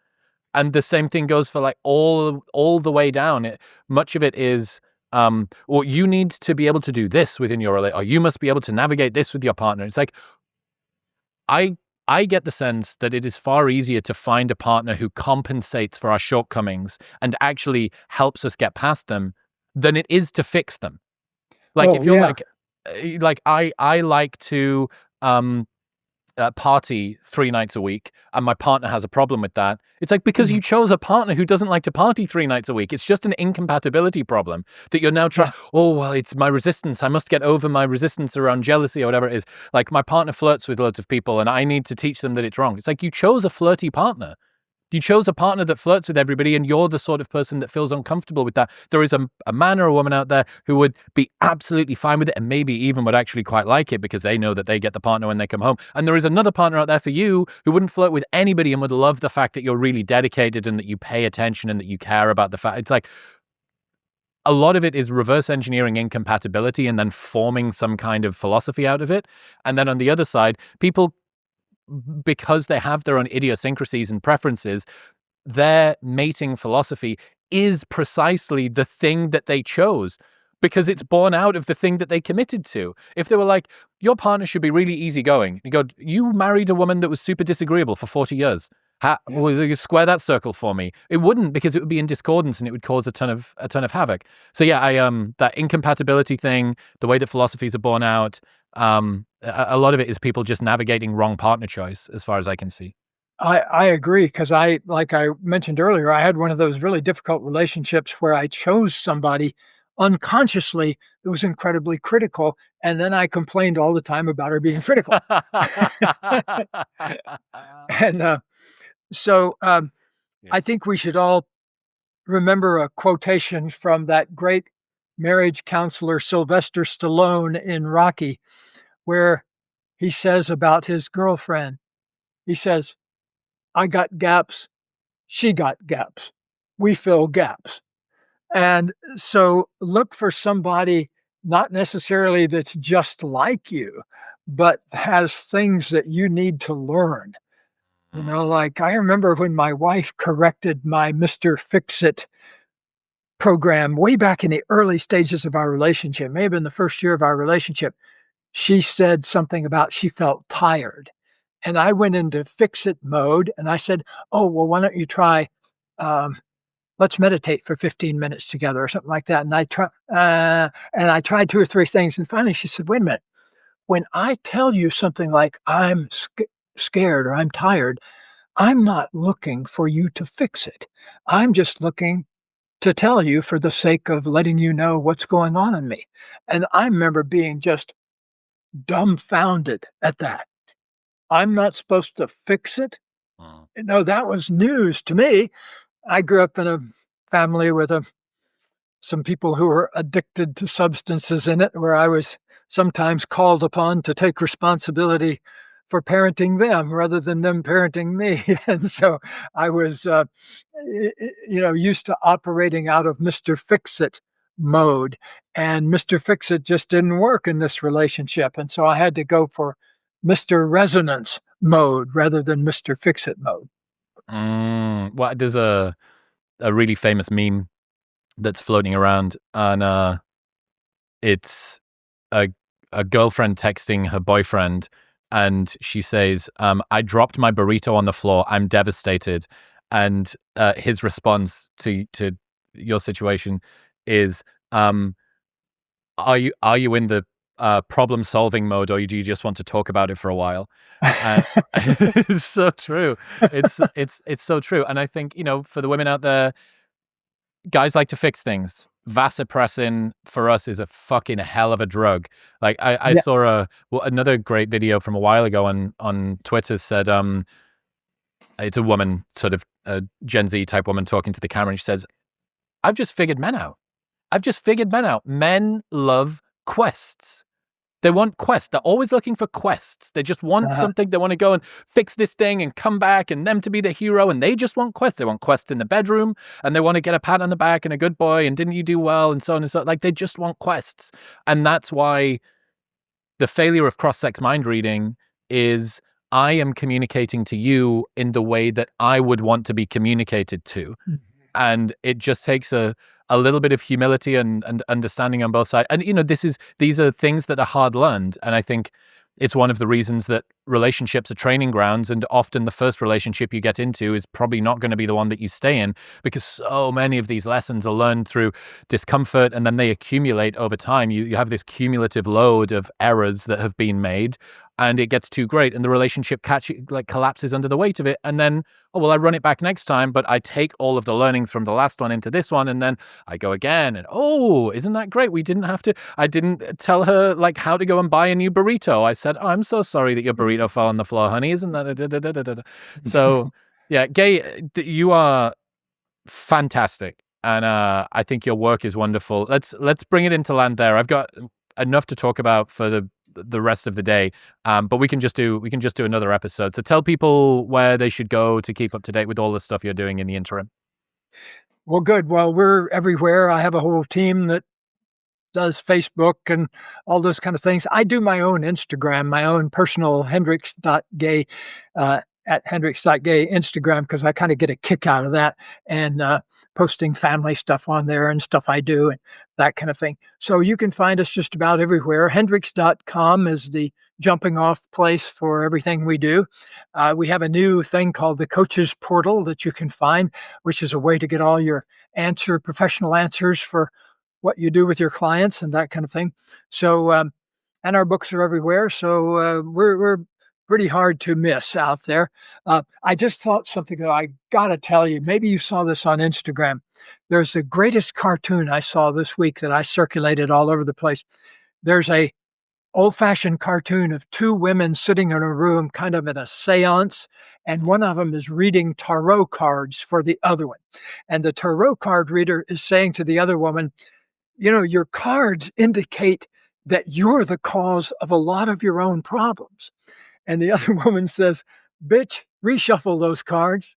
And the same thing goes for like all the way down. Much of it is, well, you need to be able to do this within your relationship, or you must be able to navigate this with your partner. It's like, I get the sense that it is far easier to find a partner who compensates for our shortcomings and actually helps us get past them than it is to fix them. Like Oh, if you're yeah. like I like to party 3 nights a week and my partner has a problem with that. It's like, because you chose a partner who doesn't like to party 3 nights a week. It's just an incompatibility problem that you're now trying. Yeah. Oh, well, it's my resistance. I must get over my resistance around jealousy or whatever it is. Like my partner flirts with loads of people and I need to teach them that it's wrong. It's like you chose a flirty partner. You chose a partner that flirts with everybody, and you're the sort of person that feels uncomfortable with that. There is a man or a woman out there who would be absolutely fine with it and maybe even would actually quite like it because they know that they get the partner when they come home. And there is another partner out there for you who wouldn't flirt with anybody and would love the fact that you're really dedicated and that you pay attention and that you care about the fact. It's like a lot of it is reverse engineering incompatibility and then forming some kind of philosophy out of it. And then on the other side, people, because they have their own idiosyncrasies and preferences, their mating philosophy is precisely the thing that they chose because it's born out of the thing that they committed to. If they were like, your partner should be really easygoing, you go, you married a woman that was super disagreeable for 40 years. Will you square that circle for me? It wouldn't, because it would be in discordance and it would cause a ton of havoc. So yeah, that incompatibility thing, the way that philosophies are born out, a lot of it is people just navigating wrong partner choice, as far as I can see. I agree because like I mentioned earlier, I had one of those really difficult relationships where I chose somebody unconsciously that was incredibly critical, and then I complained all the time about her being critical. And I Yes. think we should all remember a quotation from that great marriage counselor Sylvester Stallone in Rocky, where he says about his girlfriend, he says, I got gaps, she got gaps. We fill gaps. And so look for somebody not necessarily that's just like you, but has things that you need to learn. Like I remember when my wife corrected my Mr. Fix-It program way back in the early stages of our relationship, may have been the first year of our relationship. She said something about she felt tired. And I went into fix-it mode and I said, oh, well, why don't you try let's meditate for 15 minutes together or something like that. And I tried 2 or 3 things. And finally she said, wait a minute, when I tell you something like I'm scared or I'm tired, I'm not looking for you to fix it. I'm just looking to tell you for the sake of letting you know what's going on in me. And I remember being just dumbfounded at that. I'm not supposed to fix it? No, that was news to me. I grew up in a family with some people who were addicted to substances in it, where I was sometimes called upon to take responsibility for parenting them rather than them parenting me. And so I was, used to operating out of Mr. Fix-It mode. And Mr. Fix-It just didn't work in this relationship. And so I had to go for Mr. Resonance mode rather than Mr. Fix-It mode. Well, there's a really famous meme that's floating around, and it's a girlfriend texting her boyfriend, and she says, I dropped my burrito on the floor. I'm devastated. And his response to your situation is, are you in the problem solving mode, or do you just want to talk about it for a while? It's so true. It's so true. And I think, for the women out there, guys like to fix things. Vasopressin for us is a fucking hell of a drug. Like I saw another great video from a while ago on Twitter said, it's a woman, sort of a Gen Z type woman talking to the camera, and she says, I've just figured men out. Men love quests. They want quests. They're always looking for quests. They just want something. They want to go and fix this thing and come back and them to be the hero. And they just want quests. They want quests in the bedroom, and they want to get a pat on the back and a good boy and didn't you do well and so on and so on. Like, they just want quests. And that's why the failure of cross-sex mind reading is I am communicating to you in the way that I would want to be communicated to. Mm-hmm. And it just takes a little bit of humility and understanding on both sides. And, these are things that are hard learned. And I think it's one of the reasons that relationships are training grounds. And often the first relationship you get into is probably not going to be the one that you stay in, because so many of these lessons are learned through discomfort, and then they accumulate over time. You have this cumulative load of errors that have been made, and it gets too great, and the relationship collapses under the weight of it. And then, I run it back next time, but I take all of the learnings from the last one into this one, and then I go again, and isn't that great? I didn't tell her how to go and buy a new burrito. I said, I'm so sorry that your burrito fell on the floor, honey. Isn't that? So, yeah, Gay, you are fantastic, and I think your work is wonderful. Let's bring it into land there. I've got enough to talk about for the rest of the day, but we can just do another episode. So tell people where they should go to keep up to date with all the stuff you're doing in the interim. Well, good. Well, we're everywhere. I have a whole team that does Facebook and all those kind of things. I do my own Instagram, my own personal Hendricks.gay at Hendricks.gay Instagram, because I kind of get a kick out of that, and posting family stuff on there and stuff I do and that kind of thing. So you can find us just about everywhere. Hendricks.com is the jumping off place for everything we do. We have a new thing called the Coaches Portal that you can find, which is a way to get all your professional answers for what you do with your clients and that kind of thing. So, and our books are everywhere. So we're pretty hard to miss out there. I just thought something that I got to tell you. Maybe you saw this on Instagram. There's the greatest cartoon I saw this week that I circulated all over the place. There's a old-fashioned cartoon of 2 women sitting in a room kind of in a seance, and one of them is reading tarot cards for the other one. And the tarot card reader is saying to the other woman, your cards indicate that you're the cause of a lot of your own problems. And the other woman says, bitch, reshuffle those cards.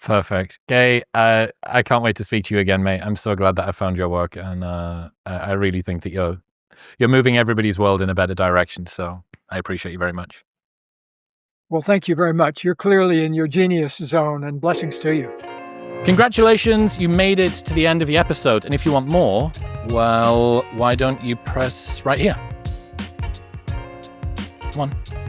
Perfect. Gay, I can't wait to speak to you again, mate. I'm so glad that I found your work, and I really think that you're moving everybody's world in a better direction. So I appreciate you very much. Well, thank you very much. You're clearly in your genius zone, and blessings to you. Congratulations, you made it to the end of the episode. And if you want more, well, why don't you press right here? Come on.